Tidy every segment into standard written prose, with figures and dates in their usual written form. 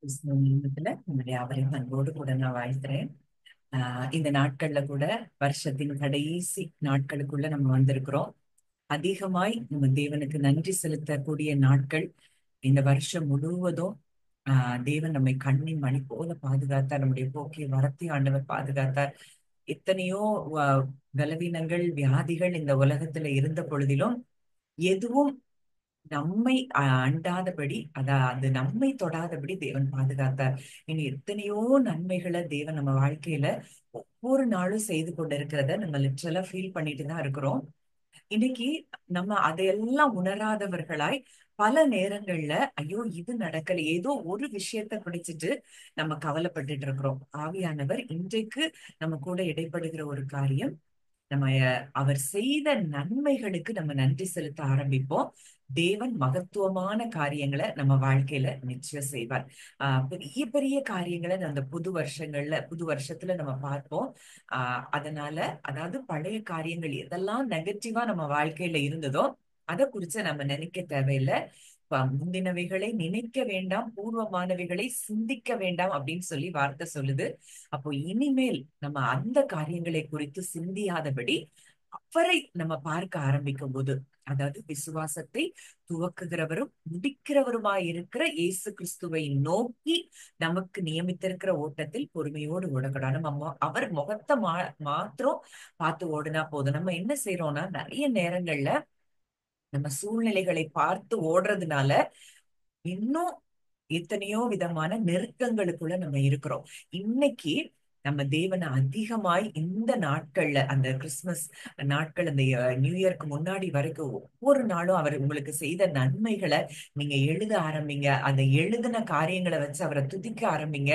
கிறிஸ்துவ நாமத்துல நம்முடைய அவரையும் அன்போடு கூட நான் வாழ்த்துறேன். இந்த நாட்கள்ல கூட வருஷத்தின் கடைசி நாட்களுக்குள்ள நம்ம வந்திருக்கிறோம். அதிகமாய் நம்ம தேவனுக்கு நன்றி செலுத்தக்கூடிய நாட்கள். இந்த வருஷம் முழுவதும் தேவன் நம்மை கண்ணின் மணி போல பாதுகாத்தார். நம்முடைய போக்கிய வரத்தை ஆண்டவர் பாதுகாத்தார். எத்தனையோ பலவீனங்கள், வியாதிகள் இந்த உலகத்துல இருந்த பொழுதிலும் எதுவும் நம்மை அண்டாதபடி, அது நம்மை தொடாதபடி தேவன் பாதுகாத்தார். இனி எத்தனையோ நன்மைகளை தேவன் நம்ம வாழ்க்கையில ஒவ்வொரு நாளும் செய்து கொண்டிருக்கிறத நம்ம லிட்ரலா ஃபீல் பண்ணிட்டு தான் இருக்கிறோம். இன்னைக்கு நம்ம அதையெல்லாம் உணராதவர்களாய் பல நேரங்கள்ல ஐயோ இது நடக்கல, ஏதோ ஒரு விஷயத்த பிடிச்சிட்டு நம்ம கவலைப்பட்டுட்டு இருக்கிறோம். ஆவியானவர் இன்றைக்கு நம்ம கூட இடைப்படுகிற ஒரு காரியம், நம்ம அவர் செய்த நன்மைகளுக்கு நம்ம நன்றி செலுத்த ஆரம்பிப்போம். தேவன் மகத்துவமான காரியங்களை நம்ம வாழ்க்கையில நிச்சயம் செய்வார். பெரிய பெரிய காரியங்களை அந்த புது வருஷத்துல நம்ம பார்ப்போம். அதனால அதாவது பழைய காரியங்கள் எதெல்லாம் நெகட்டிவா நம்ம வாழ்க்கையில இருந்ததோ அதை குறிச்சு நம்ம நினைக்க தேவையில்லை. முந்தினவைகளை நினைக்க வேண்டாம், பூர்வமானவைகளை சிந்திக்க வேண்டாம் அப்படின்னு சொல்லி வார்த்தை சொல்லுது. அப்போ இனிமேல் நம்ம அந்த காரியங்களை குறித்து சிந்தியாதபடி அவரை நம்ம பார்க்க ஆரம்பிக்கும் போது, அதாவது விசுவாசத்தை துவக்குகிறவரும் முடிக்கிறவருமாய் இருக்கிற இயேசு கிறிஸ்துவை நோக்கி நமக்கு நியமித்திருக்கிற ஓட்டத்தில் பொறுமையோடு ஓடக்கூடாது. நம்ம அவர் முகத்தை மாத்திரம் பார்த்து ஓடுனா போதும். நம்ம என்ன செய்யறோம்னா, நிறைய நேரங்கள்ல நம்ம சூழ்நிலைகளை பார்த்து ஓடுறதுனால இன்னும் எத்தனையோ விதமான நெருக்கங்களுக்குள்ள நம்ம இருக்கிறோம். இன்னைக்கு நம்ம தேவனை அதிகமாய் இந்த நாட்கள்ல, அந்த கிறிஸ்துமஸ் நாட்கள், அந்த நியூ இயர்க்கு முன்னாடி வரைக்கும் ஒவ்வொரு நாளும் அவர் உங்களுக்கு செய்த நன்மைகளை நீங்க எழுத ஆரம்பிங்க. அந்த எழுதின காரியங்களை வச்சு அவரை துதிக்க ஆரம்பிங்க.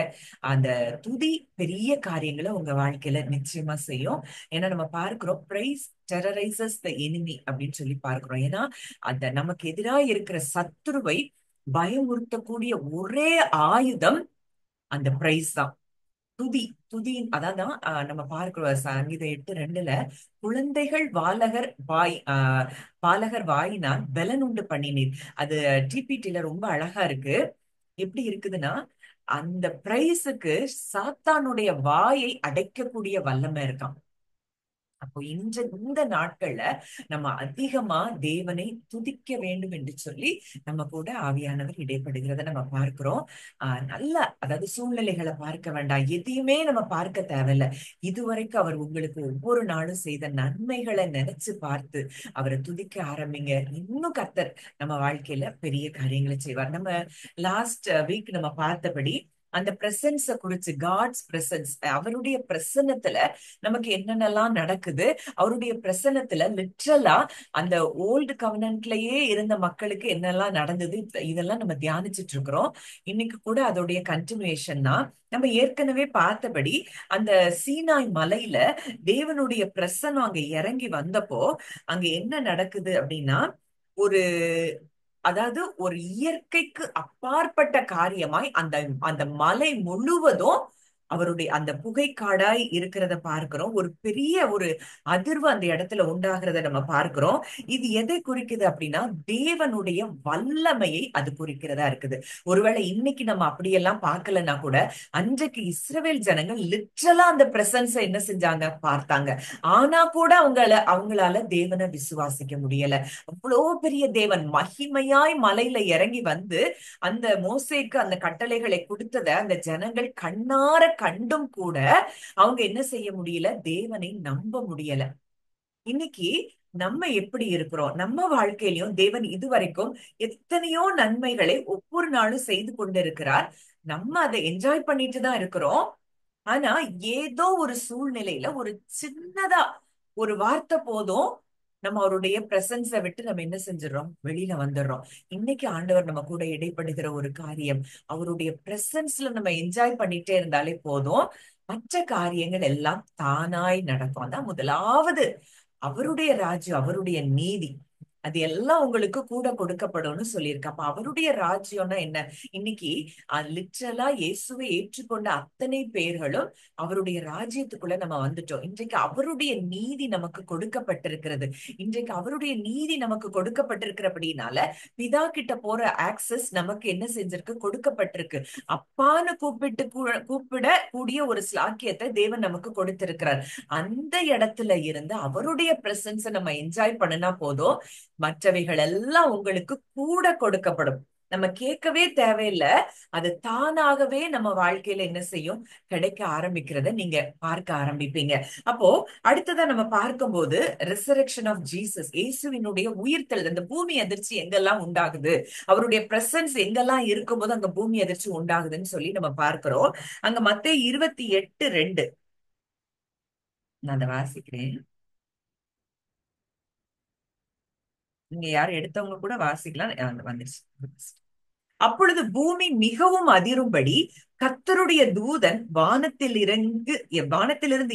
அந்த துதி பெரிய காரியங்களை உங்க வாழ்க்கையில நிச்சயமா செய்யும். ஏன்னா நம்ம பார்க்கிறோம், பிரைஸ் டெரரைசஸ் த எனிமி அப்படின்னு சொல்லி பார்க்கிறோம். ஏன்னா அந்த நமக்கு எதிராக இருக்கிற சத்துருவை பயமுறுத்தக்கூடிய ஒரே ஆயுதம் அந்த பிரைஸ் தான். துதி. துதி அதான் நம்ம பார்க்கிறோம் சங்கீதம் 8:2, குழந்தைகள் பாலகர் வாயினால் பலன் உண்டு பண்ணினீர். அது டிபிடில ரொம்ப அழகா இருக்கு. எப்படி இருக்குதுன்னா, அந்த பிரைஸுக்கு சாத்தானுடைய வாயை அடைக்கக்கூடிய வல்லமை இருக்கான். அப்போ இந்த நாட்கள்ல நம்ம அதிகமா தேவனை துதிக்க வேண்டும் என்று சொல்லி நம்ம கூட ஆவியானவர் இடைப்படுகிறத நம்ம பார்க்கிறோம். நல்ல, அதாவது சூழ்நிலைகளை பார்க்க வேண்டாம், எதையுமே நம்ம பார்க்க தேவையில்ல. இதுவரைக்கும் அவர் உங்களுக்கு ஒவ்வொரு நாளும் செய்த நன்மைகளை நினைச்சு பார்த்து அவரை துதிக்க ஆரம்பிங்க. இன்னும் கர்த்தர் நம்ம வாழ்க்கையில பெரிய காரியங்களை செய்வார். நம்ம லாஸ்ட் வீக் நம்ம பார்த்தபடி அந்த பிரசன்ஸ குறிச்சு, காட்ஸ் பிரசன்ஸ், அவருடைய பிரசன்னத்துல நமக்கு என்னென்னலாம் நடக்குது, அவருடைய பிரசன்னத்துல லிட்ரலா அந்த ஓல்டு கவர்னன்ட்லயே இருந்த மக்களுக்கு என்னெல்லாம் நடந்தது, இதெல்லாம் நம்ம தியானிச்சுட்டு இருக்கிறோம். இன்னைக்கு கூட அதோடைய கண்டினியூஷன் தான். நம்ம ஏற்கனவே பார்த்தபடி அந்த சீனாய் மலையில தேவனுடைய பிரசன்னம் அங்க இறங்கி வந்தப்போ அங்க என்ன நடக்குது அப்படின்னா, ஒரு அதாவது ஒரு இயற்கைக்கு அப்பாற்பட்ட காரியமாய் அந்த அந்த மலை முழுவதும் அவருடைய அந்த புகைக்காடாய் இருக்கிறத பார்க்கிறோம். ஒரு பெரிய ஒரு அதிர்வு அந்த இடத்துல உண்டாகிறத நம்ம பார்க்கிறோம். இது எதை குறிக்குது அப்படின்னா, தேவனுடைய வல்லமையை அது குறிக்கிறதா இருக்குது. ஒருவேளை இன்னைக்கு நம்ம அப்படியெல்லாம் பார்க்கலன்னா கூட, அன்றைக்கு இஸ்ரவேல் ஜனங்கள் லிட்ரலா அந்த பிரசன்ஸை என்ன செஞ்சாங்க, பார்த்தாங்க. ஆனா கூட அவங்களால தேவனை விசுவாசிக்க முடியல. அவ்வளோ பெரிய தேவன் மகிமையாய் மலையில இறங்கி வந்து அந்த மோசேக்கு அந்த கட்டளைகளை கொடுத்தத அந்த ஜனங்கள் கண்ணார கண்டும் கூட அவங்க என்ன செய்ய முடியல, தேவனை நம்ப முடியல. இன்னைக்கு நம்ம எப்படி இருக்கிறோம், நம்ம வாழ்க்கையிலும் தேவன் இதுவரைக்கும் எத்தனையோ நன்மைகளை ஒவ்வொரு நாளும் செய்து கொண்டிருக்கிறார். நம்ம அதை என்ஜாய் பண்ணிட்டு தான் இருக்கிறோம். ஆனா ஏதோ ஒரு சூழ்நிலையில ஒரு சின்னதா ஒரு வார்த்தை போதும், நம்ம அவருடைய பிரசன்ஸை விட்டு நம்ம என்ன செஞ்சிடறோம், வெளியில வந்துடுறோம். இன்னைக்கு ஆண்டவர் நம்ம கூட இடைப்படுகிற ஒரு காரியம், அவருடைய பிரசன்ஸ்ல நம்ம என்ஜாய் பண்ணிட்டே இருந்தாலே போதும், மற்ற காரியங்கள் எல்லாம் தானாய் நடக்கும். அதான் முதலாவது அவருடைய ராஜ்யம், அவருடைய நீதி. அது எல்லாம் உங்களுக்கு கூட கொடுக்கப்படும்னு சொல்லியிருக்கு. அப்ப அவருடைய ராஜ்யம்னா என்ன? இன்னைக்கு லிட்ரலா இயேசுவை ஏற்றுக்கொண்ட அத்தனை பேர்களும் அவருடைய ராஜ்யத்துக்குள்ள நம்ம வந்துட்டோம். இன்றைக்கு அவருடைய நீதி நமக்கு கொடுக்கப்பட்டிருக்கிறது. இன்றைக்கு அவருடைய நீதி நமக்கு கொடுக்கப்பட்டிருக்கிறபடினால பிதா கிட்ட போற ஆக்சஸ் நமக்கு என்ன செஞ்சிருக்கு? கொடுக்கப்பட்டிருக்கு. அப்பான்னு கூப்பிட கூடிய ஒரு ஸ்லாக்கியத்தை தேவன் நமக்கு கொடுத்திருக்கிறார். அந்த இடத்துல இருந்து அவருடைய பிரசன்ஸ நம்ம என்ஜாய் பண்ணினா போதும், மற்றவைகள் எல்லாம் உங்களுக்கு கூட கொடுக்கப்படும். நம்ம கேட்கவே தேவையில்லை, அது தானாகவே நம்ம வாழ்க்கையில என்ன செய்யும்? கிடைக்க ஆரம்பிக்கிறத நீங்க பார்க்க ஆரம்பிப்பீங்க. அப்போ அடுத்ததா நம்ம பார்க்கும்போது ரிசரக்ஷன் ஆஃப் ஜீசஸ், இயேசுவினுடைய உயிர்த்தெழுதல், இந்த பூமி அதிர்ச்சி எங்கெல்லாம் உண்டாகுது, அவருடைய பிரசன்ஸ் எங்கெல்லாம் இருக்கும்போது அங்க பூமி அதிர்ச்சி உண்டாகுதுன்னு சொல்லி நம்ம பார்க்கிறோம். அங்க மத்தேயு 28:2 நான் அதை வாசிக்கிறேன். நீங்க யாரும் எடுத்தவங்க கூட வாசிக்கலாம். வந்துருச்சு. அப்பொழுது பூமி மிகவும் அதிரும்படி கர்த்தருடைய தூதன் வானத்திலிருந்து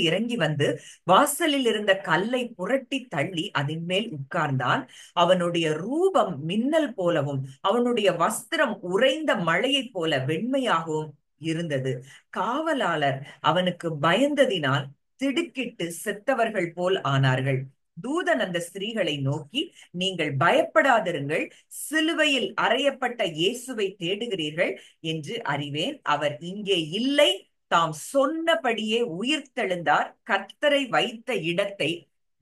இறங்கி வந்து வாசலில் இருந்த கல்லை புரட்டி தள்ளி அதன் மேல் உட்கார்ந்தான். அவனுடைய ரூபம் மின்னல் போலவும் அவனுடைய வஸ்திரம் உறைந்த மழையைப் போல வெண்மையாகவும் இருந்தது. காவலாளர் அவனுக்கு பயந்ததினால் திடுக்கிட்டு செத்தவர்கள் போல் ஆனார்கள். தூதன் அந்த ஸ்திரீகளை நோக்கி, நீங்கள் பயப்படாதிருங்கள், சிலுவையில் அறையப்பட்ட இயேசுவை தேடுகிறீர்கள் என்று அறிவேன். அவர் இங்கே இல்லை, தாம் சொன்னபடியே உயிர்த்தெழுந்தார். கர்த்தரை வைத்த இடத்தை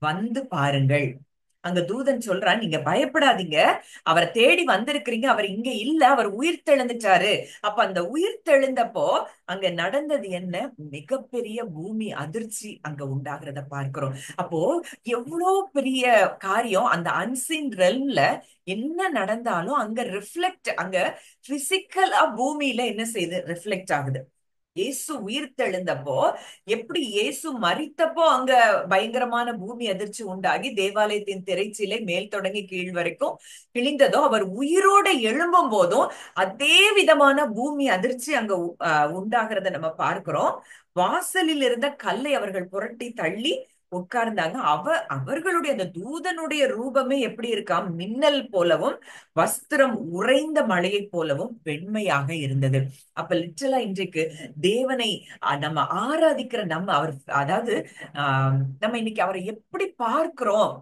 வந்து பாருங்கள். அங்க தூதன் சொல்றான், நீங்க பயப்படாதீங்க, அவரை தேடி வந்திருக்கிறீங்க, அவர் இங்க இல்ல, அவர் உயிர்த்தெழுந்துட்டாரு. அப்ப அந்த உயிர்த்தெழுந்தப்போ அங்க நடந்தது என்ன? மிகப்பெரிய பூமி அதிர்ச்சி அங்க உண்டாகிறத பார்க்கிறோம். அப்போ எவ்வளவு பெரிய காரியம்! அந்த அன்சீன் ரெல்ம்ல என்ன நடந்தாலும் அங்க ரிஃப்ளெக்ட், அங்க பிசிக்கலா பூமியில என்ன செய்யுது? ரிஃப்ளெக்ட் ஆகுது. இயேசு உயிர்த்தெழுந்தப்போ, எப்படி இயேசு மரித்தப்போ அங்க பயங்கரமான பூமி அதிர்ச்சி உண்டாகி தேவாலயத்தின் திரைச்சீலை மேல் தொடங்கி கீழ் வரைக்கும் கிழிந்ததோ, அவர் உயிரோட எழும்பும் போதும் அதே விதமான பூமி அதிர்ச்சி அங்க உண்டாகிறத நம்ம பார்க்கிறோம். வாசலில் இருந்த கல்லை அவர்கள் புரட்டி தள்ளி உட்கார்ந்தாங்க. அவர்களுடைய அந்த தூதனுடைய ரூபமே எப்படி இருக்காம்? மின்னல் போலவும் வஸ்திரம் உறைந்த மழையை போலவும் வெண்மையாக இருந்தது. அப்ப லிட்டரலா இன்றைக்கு தேவனை நம்ம ஆராதிக்கிற நம்ம, அவர் அதாவது நம்ம இன்னைக்கு அவரை எப்படி பார்க்கிறோம்?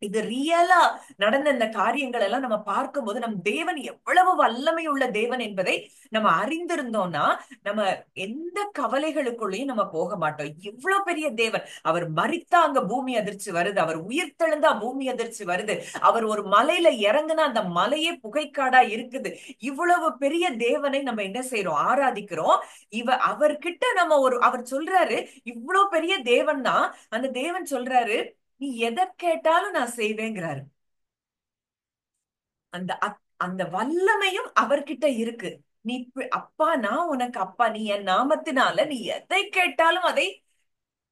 இது ரியலா நடந்த இந்த காரியங்கள் எல்லாம் நம்ம பார்க்கும்போது நம் தேவன் எவ்வளவு வல்லமை உள்ள தேவன் என்பதை நம்ம அறிந்திருந்தோம்னா நம்ம எந்த கவலைகளுக்குள்ளேயும் நம்ம போக மாட்டோம். இவ்வளவு பெரிய தேவன், அவர் மரித்தா அங்க பூமி அதிர்ச்சி வருது, அவர் உயிர்த்தெழுந்தா பூமி அதிர்ச்சி வருது, அவர் ஒரு மலையில இறங்குனா அந்த மலையே புகைக்காடா இருக்குது. இவ்வளவு பெரிய தேவனை நம்ம என்ன செய்யறோம்? ஆராதிக்கிறோம். அவர்கிட்ட நம்ம அவர் சொல்றாரு, இவ்வளவு பெரிய தேவன் தான், அந்த தேவன் சொல்றாரு, நீ எதை கேட்டாலும் நான் செய்வேங்கிறாரு. அந்த அந்த வல்லமையும் அவர்கிட்ட இருக்கு. நீ அப்பா, நான் உனக்கு அப்பா, நீ என் நாமத்தினால நீ எதை கேட்டாலும் அதை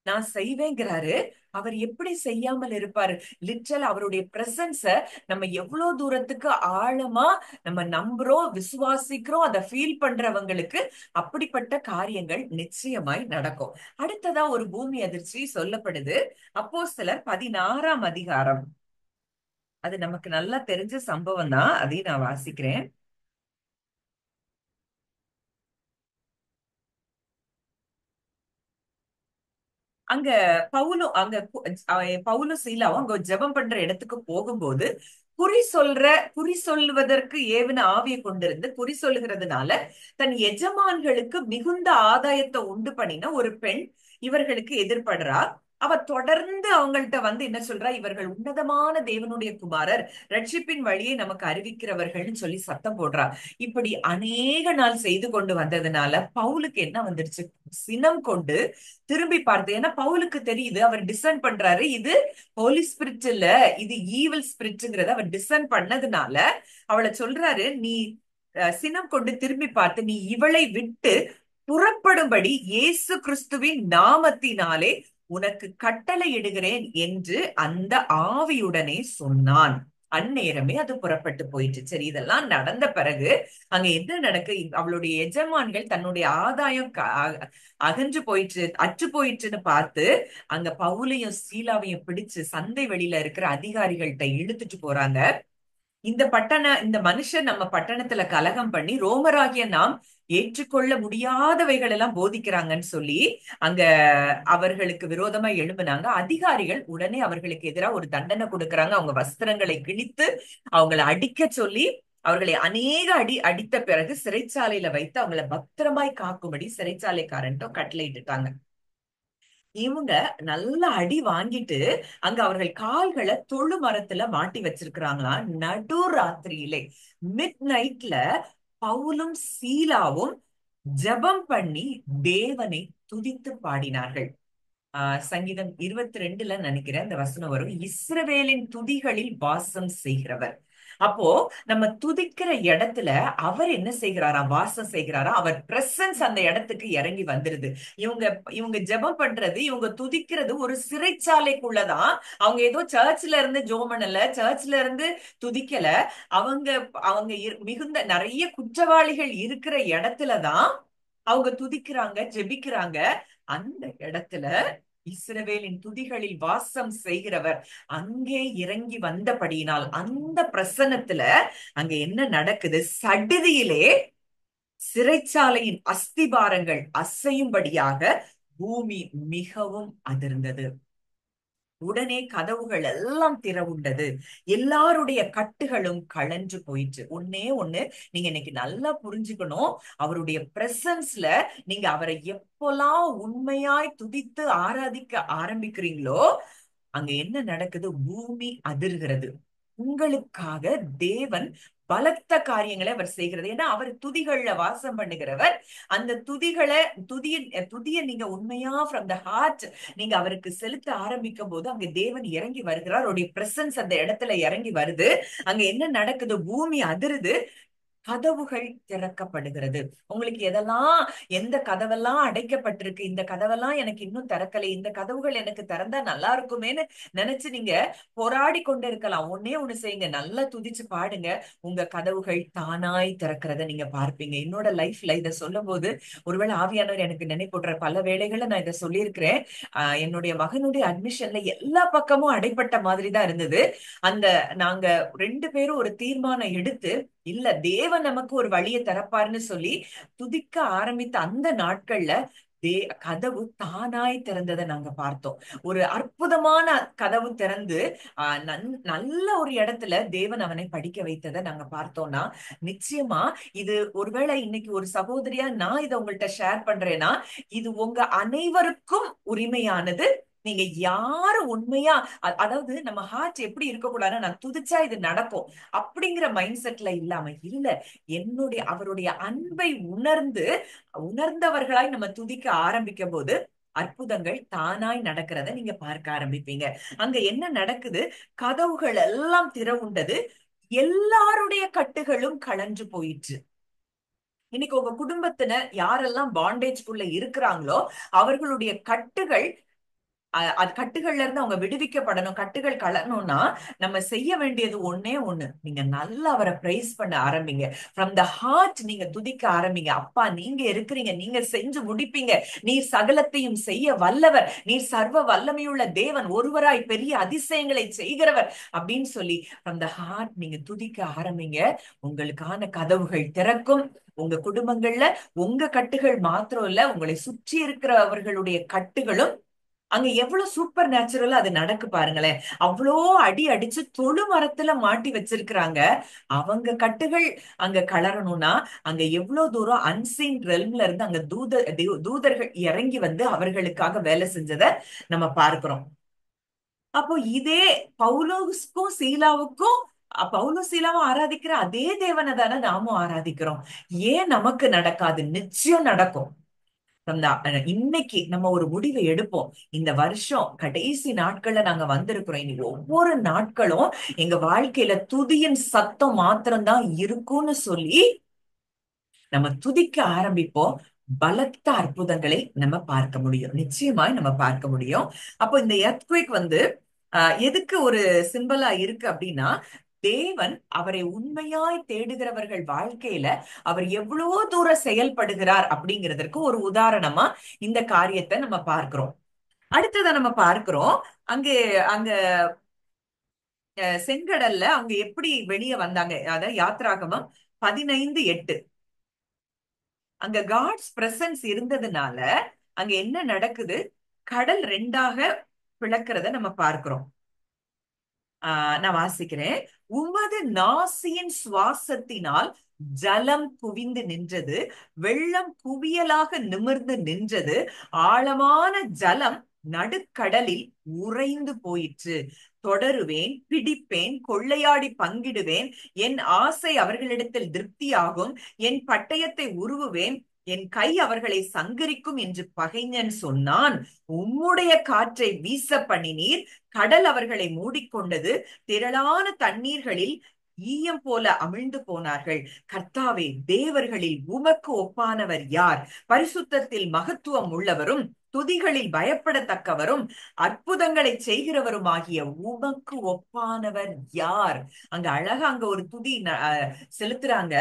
நான் செய்வேங்கிறாரு. அவர் எப்படி செய்யாமல் இருப்பாரு? லிட்டரல் அவருடைய பிரசன்ஸ நம்ம எவ்வளவு தூரத்துக்கு ஆழமா நம்ம நம்புறோம், விசுவாசிக்கிறோம், அதை ஃபீல் பண்றவங்களுக்கு அப்படிப்பட்ட காரியங்கள் நிச்சயமாய் நடக்கும். அடுத்ததா ஒரு பூமி அதிர்ச்சி சொல்லப்படுது. அப்போஸ்தலர் 16ஆம் அதிகாரம். அது நமக்கு நல்லா தெரிஞ்ச சம்பவம் தான், அதையும் நான் வாசிக்கிறேன். அங்க பவுலும் சீலாவும் அங்க ஜெபம் பண்ற இடத்துக்கு போகும்போது குறி சொல்வதற்கு ஏவின ஆவியை கொண்டிருந்து குறி சொல்லுகிறதுனால தன் எஜமான்களுக்கு மிகுந்த ஆதாயத்தை உண்டு பண்ணின ஒரு பெண் இவர்களுக்கு எதிர்படுறா. அவ தொடர்ந்து அவங்கள்ட்ட வந்து என்ன சொல்றா? இவர்கள் உன்னதமான தேவனுடைய குமாரர், ரட்சிப்பின் வழியை நமக்கு அறிவிக்கிறவர்கள்னு சொல்லி சத்தம் போடுறா. இப்படி அநேக நாள் செய்து கொண்டு வந்ததுனால பவுலுக்கு என்ன வந்துருச்சு? சினம் கொண்டு திரும்பி பார்த்து, ஏன்னா பவுலுக்கு தெரியுது, அவர் டிசைன் பண்றாரு, இது ஹோலி ஸ்பிரிட் இல்ல, இது ஈவில் ஸ்பிரிட்ங்கிறத அவர் டிசைன் பண்ணதுனால அவளை சொல்றாரு, நீ சினம் கொண்டு திரும்பி பார்த்து நீ இவளை விட்டு புறப்படும்படி இயேசு கிறிஸ்துவின் நாமத்தினாலே உனக்கு கட்டளை இடுகிறேன் என்று அந்த ஆவியுடனே சொன்னான். அந்நேரமே அது புறப்பட்டு போயிட்டு. சரி, இதெல்லாம் நடந்த பிறகு அங்க என்ன நடக்கு? அவளுடைய எஜமான்கள் தன்னுடைய ஆதாயம் அகன்று போயிற்று, அற்று போயிற்றுன்னு பார்த்து அங்க பவுலையும் சீலாவையும் பிடிச்சு சந்தை வெளியில இருக்கிற அதிகாரிகள்கிட்ட இழுத்துட்டு போறாங்க. இந்த மனுஷன் நம்ம பட்டணத்துல கலகம் பண்ணி ரோமராகிய நாம் ஏற்றுக்கொள்ள முடியாதவைகள் எல்லாம் போதிக்கிறாங்கன்னு சொல்லி அங்க அவர்களுக்கு விரோதமா எழும்பினாங்க. அதிகாரிகள் உடனே அவர்களுக்கு எதிராக ஒரு தண்டனை கொடுக்கறாங்க. அவங்க வஸ்திரங்களை கிழித்து அவங்களை அடிக்க சொல்லி அவர்களை அநேக அடித்த பிறகு சிறைச்சாலையில வைத்து அவங்களை பத்திரமாய் காக்கும்படி சிறைச்சாலைக்காரன்ட்டும் கட்டளையிட்டுட்டாங்க. இவங்க நல்ல அடி வாங்கிட்டு அங்க அவர்கள் கால்களை தொழு மரத்துல மாட்டி வச்சிருக்கிறாங்களாம். நடு ராத்திரியிலே மிட் நைட்ல பவுலும் சீலாவும் ஜெபம் பண்ணி தேவனை துதித்து பாடினார்கள். சங்கீதம் 22ல நினைக்கிறேன் அந்த வசனம் வரும், இஸ்ரவேலின் துதிகளில் வாசம் செய்கிறவர். அப்போ நம்ம துதிக்கிற இடத்துல அவர் என்ன செய்கிறாரா? வாசம் செய்கிறாரா? அவர் பிரசன்ஸ் அந்த இடத்துக்கு இறங்கி வந்துருது. இவங்க இவங்க ஜெபம் பண்றது, இவங்க துதிக்கிறது ஒரு சிறைச்சாலைக்குள்ளதான். அவங்க ஏதோ சர்ச்ல இருந்து ஜெபம் பண்ணல, சர்ச்ல இருந்து துதிக்கல. அவங்க அவங்க மிகுந்த நிறைய குற்றவாளிகள் இருக்கிற இடத்துலதான் அவங்க துதிக்கிறாங்க, ஜெபிக்கிறாங்க. அந்த இடத்துல இஸ்ரவேலின் துதிகளில் வாசம் செய்கிறவர் அங்கே இறங்கி வந்தபடியினால் அந்த பிரசன்னத்துல அங்க என்ன நடக்குது? சடுதியிலே சிறைச்சாலையின் அஸ்திபாரங்கள் அசையும்படியாக பூமி மிகவும் அதிர்ந்தது. உடனே கதவுகள் எல்லாம் திறவுண்டது, எல்லாருடைய கட்டுகளும் கழன்று போயிற்று. ஒன்னே ஒண்ணு நீங்க இன்னைக்கு நல்லா புரிஞ்சுக்கணும். அவருடைய பிரசன்ஸ்ல நீங்க அவரை எப்பெல்லாம் உண்மையாய் துதித்து ஆராதிக்க ஆரம்பிக்கிறீங்களோ அங்க என்ன நடக்குது? பூமி அதிர்கிறது. உங்களுக்காக தேவன் பலத்த காரியங்களை அவர் செய்கிறது. ஏன்னா அவர் துதிகள்ல வாசம் பண்ணுகிறவர். அந்த துதிய நீங்க உண்மையா ஃப்ரம் த ஹார்ட் நீங்க அவருக்கு செலுத்த ஆரம்பிக்கும் போது அங்க தேவன் இறங்கி வருகிறார். அவருடைய பிரசன்ஸ் அந்த இடத்துல இறங்கி வருது. அங்க என்ன நடக்குது? பூமி அதிருது, கதவுகள் திறக்கப்படுகிறது. உங்களுக்கு எந்த கதவெல்லாம் அடைக்கப்பட்டிருக்கு, இந்த கதவெல்லாம் எனக்கு இன்னும் திறக்கலை, இந்த கதவுகள் எனக்கு திறந்தா நல்லா இருக்குமேன்னு நினைச்சு நீங்க போராடி கொண்டு இருக்கலாம். ஒன்னே ஒண்ணு செய்யுங்க, நல்லா துதிச்சு பாடுங்க, உங்க கதவுகள் தானாய் திறக்கிறத நீங்க பார்ப்பீங்க. என்னோட லைஃப்ல இதை சொல்லும் போது ஒருவேளை ஆவியானவர் எனக்கு நினைப்பூட்டுற பல வேளைகளை நான் இதை சொல்லியிருக்கிறேன். என்னுடைய மகனுடைய அட்மிஷன்ல எல்லா பக்கமும் அடைப்பட்ட மாதிரி தான் இருந்தது. அந்த நாங்க 2 பேரும் ஒரு தீர்மானம் எடுத்து, இல்ல தேவன் நமக்கு ஒரு வழியை திறப்பாருன்னு சொல்லி துதிக்க ஆரம்பித்த அந்த நாட்கள்ல கதவு தானாய் திறந்ததை நாங்க பார்த்தோம். ஒரு அற்புதமான கதவு திறந்து நல்ல ஒரு இடத்துல தேவன் அவனை படிக்க வைத்ததை நாங்க பார்த்தோம்னா, நிச்சயமா இது ஒருவேளை இன்னைக்கு ஒரு சகோதரியா நான் இதை உங்கள்கிட்ட ஷேர் பண்றேன்னா, இது உங்க அனைவருக்கும் உரிமையானது. நீங்க யாரு உண்மையா அதாவது நம்ம ஹார்ட் எப்படி இருக்கக்கூடாதுன்னா, நான் துதிச்சா இது நடக்கும் அப்படிங்கிற மைண்ட் செட்ல இல்லாம, இல்ல அவருடைய அன்பை உணர்ந்தவர்களாய் நம்ம துதிக்க ஆரம்பிக்கும் போது அற்புதங்கள் தானாய் நடக்கிறத நீங்க பார்க்க ஆரம்பிப்பீங்க. அங்க என்ன நடக்குது? கதவுகள் எல்லாம் திறவுண்டது, எல்லாருடைய கட்டுகளும் கழன்று போயிற்று. இன்னைக்கு உங்க குடும்பத்தினர் யாரெல்லாம் பாண்டேஜ்குள்ள இருக்கிறாங்களோ அவர்களுடைய கட்டுகள், அது கட்டுகள்ல இருந்து அவங்க விடுவிக்கப்படணும். கட்டுகள் கலரணும்னா நம்ம செய்ய வேண்டியது ஒண்ணே ஒண்ணு, நீங்க நல்லா அவரை பிரைஸ் பண்ண ஆரம்பிங்க. ஃப்ரம் த ஹார்ட் நீங்க துதிக்க ஆரம்பிங்க. அப்பா நீங்க இருக்கிறீங்க, நீங்க செஞ்சு முடிப்பீங்க, நீர் சகலத்தையும் செய்ய வல்லவர், நீர் சர்வ வல்லமையுள்ள தேவன், ஒருவராய் பெரிய அதிசயங்களை செய்கிறவர் அப்படின்னு சொல்லி ஃப்ரம் த ஹார்ட் நீங்க துதிக்க ஆரம்பிங்க. உங்களுக்கான கதவுகள் திறக்கும். உங்க குடும்பங்கள்ல உங்க கட்டுகள் மாத்திரம் இல்ல, உங்களை சுற்றி இருக்கிறவர்களுடைய கட்டுகளும் அங்க எவ்வளவு சூப்பர் நேச்சுரலா அது நடக்கு பாருங்களேன். அவ்வளோ அடி அடிச்சு தொழு மரத்துல மாட்டி வச்சிருக்கிறாங்க. அவங்க கட்டுகள் அங்க கலரணும்னா அங்க எவ்வளவு தூரம் அன்சீன் ரெல்ம்ல இருந்து அங்க தூதர்கள் இறங்கி வந்து அவர்களுக்காக வேலை செஞ்சதை நம்ம பார்க்கிறோம். அப்போ இதே பவுலோஸ்க்கும் சீலாவுக்கும் பவுலும் சீலாவும் ஆராதிக்கிற அதே தேவனை தானே நாமும் ஆராதிக்கிறோம். ஏன் நமக்கு நடக்காது? நிச்சயம் நடக்கும். இன்னைக்கு நம்ம ஒரு முடிவை எடுப்போம். இந்த வருஷம் கடைசி நாட்கள்ல நாங்க வந்திருக்கிறோம். இனி ஒவ்வொரு நாட்களும் எங்க வாழ்க்கையில துதியின் சத்தம் மாத்திரம்தான் இருக்கும்னு சொல்லி நம்ம துதிக்க ஆரம்பிப்போம். பலத்த அற்புதங்களை நம்ம பார்க்க முடியும், நிச்சயமாய் நம்ம பார்க்க முடியும். அப்போ இந்த எர்த்குவேக் வந்து எதுக்கு ஒரு சிம்பலா இருக்கு அப்படின்னா, தேவன் அவரை உண்மையாய் தேடுகிறவர்கள் வாழ்க்கையில அவர் எவ்வளவு தூரம் செயல்படுகிறார் அப்படிங்கிறதற்கு ஒரு உதாரணமா இந்த காரியத்தை நம்ம பார்க்கிறோம். அடுத்ததை நம்ம பார்க்கிறோம். அங்க அங்க செங்கடல்ல அவங்க எப்படி வெளியே வந்தாங்க. அத யாத்ராகமம் 15:8. அங்க காட்ஸ் பிரசன்ஸ் இருந்ததுனால அங்க என்ன நடக்குது, கடல் ரெண்டாக பிளக்கிறத நம்ம பார்க்கிறோம். நான் வாசிக்கிறேன். உமது நாசியின் சுவாசத்தினால் ஜலம் குவிந்து நின்றது, வெள்ளம் குவியலாக நிமிர்ந்து நின்றது, ஆழமான ஜலம் நடுக்கடலில் உறைந்து போயிற்று. தொடருவேன், பிடிப்பேன், கொள்ளையாடி பங்கிடுவேன், என் ஆசை அவர்களிடத்தில் திருப்தியாகும், என் பட்டயத்தை உருவுவேன், என் கை அவர்களை சங்கரிக்கும் என்று பகைஞன் சொன்னான். உம்முடைய காற்றை வீச பண்ணினீர், கடல் அவர்களை மூடிக்கொண்டது, திரளான தண்ணீர்களில் ஈயம் போல அமிழ்ந்து போனார்கள். கர்த்தாவே, தேவர்களில் உமக்கு ஒப்பானவர் யார்? பரிசுத்தத்தில் மகத்துவம் உள்ளவரும் துதிகளில் பயப்படத்தக்கவரும் அற்புதங்களை செய்கிறவருமாகிய உமக்கு ஒப்பானவர் யார்? அங்க அழகா அங்க ஒரு துதி செலுத்துறாங்க.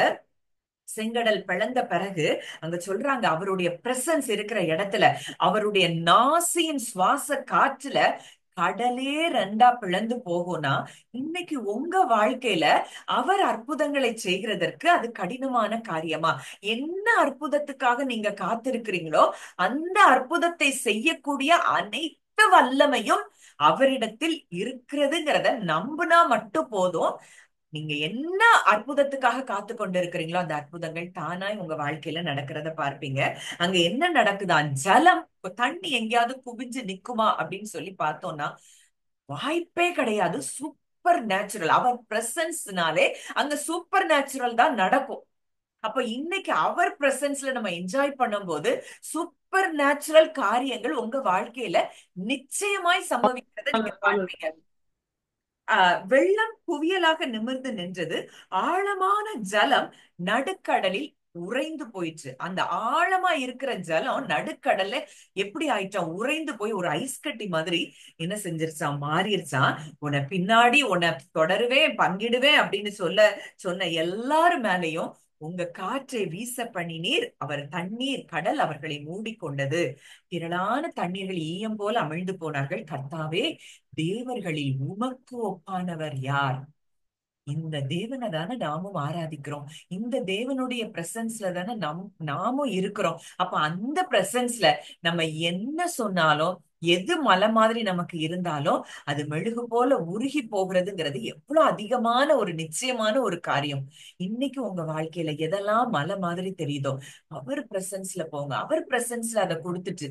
செங்கடல் பிளந்த பிறகு அங்க சொல்றாங்க, அவருடைய பிரசன்ஸ் இருக்கிற இடத்துல, அவருடைய நாசியின் சுவாச காற்றுல கடலே ரெண்டா பிளந்து போகும்னா, இன்னைக்கு உங்க வாழ்க்கையில அவர் அற்புதங்களை செய்கிறதற்கு அது கடினமான காரியமா? என்ன அற்புதத்துக்காக நீங்க காத்திருக்கிறீங்களோ அந்த அற்புதத்தை செய்யக்கூடிய அனைத்து வல்லமையும் அவரிடத்தில் இருக்கிறதுங்கிறத நம்புனா மட்டும் போதும். நீங்க என்ன அற்புதத்துக்காக காத்து கொண்டு இருக்கிறீங்களோ அந்த அற்புதங்கள் தானாய் உங்க வாழ்க்கையில நடக்கிறத பார்ப்பீங்க. அங்க என்ன நடக்குதா, ஜலம் தண்ணி எங்கேயாவது குவிஞ்சு நிக்குமா அப்படின்னு சொல்லி பார்த்தோம்னா வாய்ப்பே கிடையாது. சூப்பர் நேச்சுரல், அவர் பிரசன்ஸ்னாலே அங்க சூப்பர் நேச்சுரல் தான் நடக்கும். அப்ப இன்னைக்கு அவர் பிரசன்ஸ்ல நம்ம என்ஜாய் பண்ணும்போது சூப்பர் நேச்சுரல் காரியங்கள் உங்க வாழ்க்கையில நிச்சயமாய் சம்பவிக்கிறத நீங்க பார்ப்பீங்க. வெள்ளம் குவியலாக நிமிர்ந்து நின்றது, ஆழமான ஜலம் நடுக்கடலில் உறைந்து போயிடுச்சு. அந்த ஆழமா இருக்கிற ஜலம் நடுக்கடல்ல எப்படி ஆயிட்டான், உறைந்து போய் ஒரு ஐஸ் கட்டி மாதிரி என்ன செஞ்சிருச்சான், மாறிடுச்சான். உன்னை பின்னாடி உன்னை தொடருவேன், பங்கிடுவேன் அப்படின்னு சொன்ன எல்லாரு மேலையும் உங்க காற்றை வீச பண்ணினீர், அவர் தண்ணீர் கடல் அவர்களை மூடிக்கொண்டது, திரளான தண்ணீர்கள் ஈயம் போல அமிழ்ந்து போனார்கள். கர்த்தாவே, தேவர்களில் உமக்கு ஒப்பானவர் யார்? இந்த தேவனை தானே நாமும் ஆராதிக்கிறோம். இந்த தேவனுடைய பிரசன்ஸ்ல தானே நாமும் இருக்கிறோம். அப்ப அந்த பிரசன்ஸ்ல நம்ம என்ன சொன்னாலும், எது மலை மாதிரி நமக்கு இருந்தாலும் அது மெழுகு போல உருகி போகிறதுங்கிறது எவ்வளவு அதிகமான ஒரு நிச்சயமான ஒரு காரியம். இன்னைக்கு உங்க வாழ்க்கையில எதெல்லாம் மலை மாதிரி தெரியுதோ அவர் பிரசன்ஸ்ல போங்க. அவர் பிரசன்ஸ்ல அதை கொடுத்துட்டு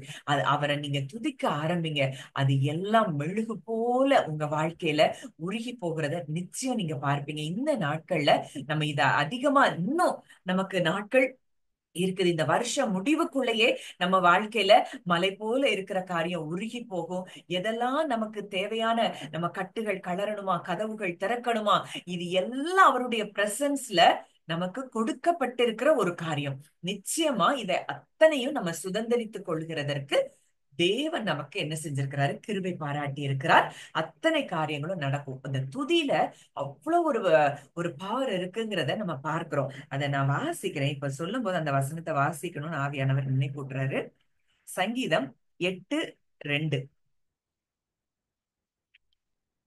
அவரை நீங்க துதிக்க ஆரம்பிங்க. அது எல்லாம் மெழுகு போல உங்க வாழ்க்கையில உருகி போகிறத நிச்சயம் நீங்க பார்ப்பீங்க. இந்த நாட்கள்ல நம்ம இத அதிகமா இன்னும் நமக்கு நாட்கள் இருக்குது. இந்த வருஷம் முடிவுக்குள்ளேயே நம்ம வாழ்க்கையில மலை போல இருக்கிற காரியம் உருகி போகும். எதெல்லாம் நமக்கு தேவையான நம்ம கட்டுகள் கலரணுமா, கதவுகள் திறக்கணுமா, இது எல்லாம் அவருடைய பிரசன்ஸ்ல நமக்கு கொடுக்கப்பட்டிருக்கிற ஒரு காரியம். நிச்சயமா இதை அத்தனையும் நம்ம சுதந்திரித்துக் கொள்கிறதற்கு தேவன் நமக்கு என்ன செஞ்சிருக்கிறாரு, கிருபை பாராட்டி இருக்கிறார். அத்தனை காரியங்களும் நடக்கும். அந்த துதியில அவ்வளவு ஒரு பவர் இருக்குங்கிறத நம்ம பார்க்கிறோம். அதை நான் வாசிக்கிறேன். இப்ப சொல்லும் போது அந்த வசனத்தை வாசிக்கணும்னு ஆவியானவர் நினைப்பூட்டுறாரு. சங்கீதம் 8:2.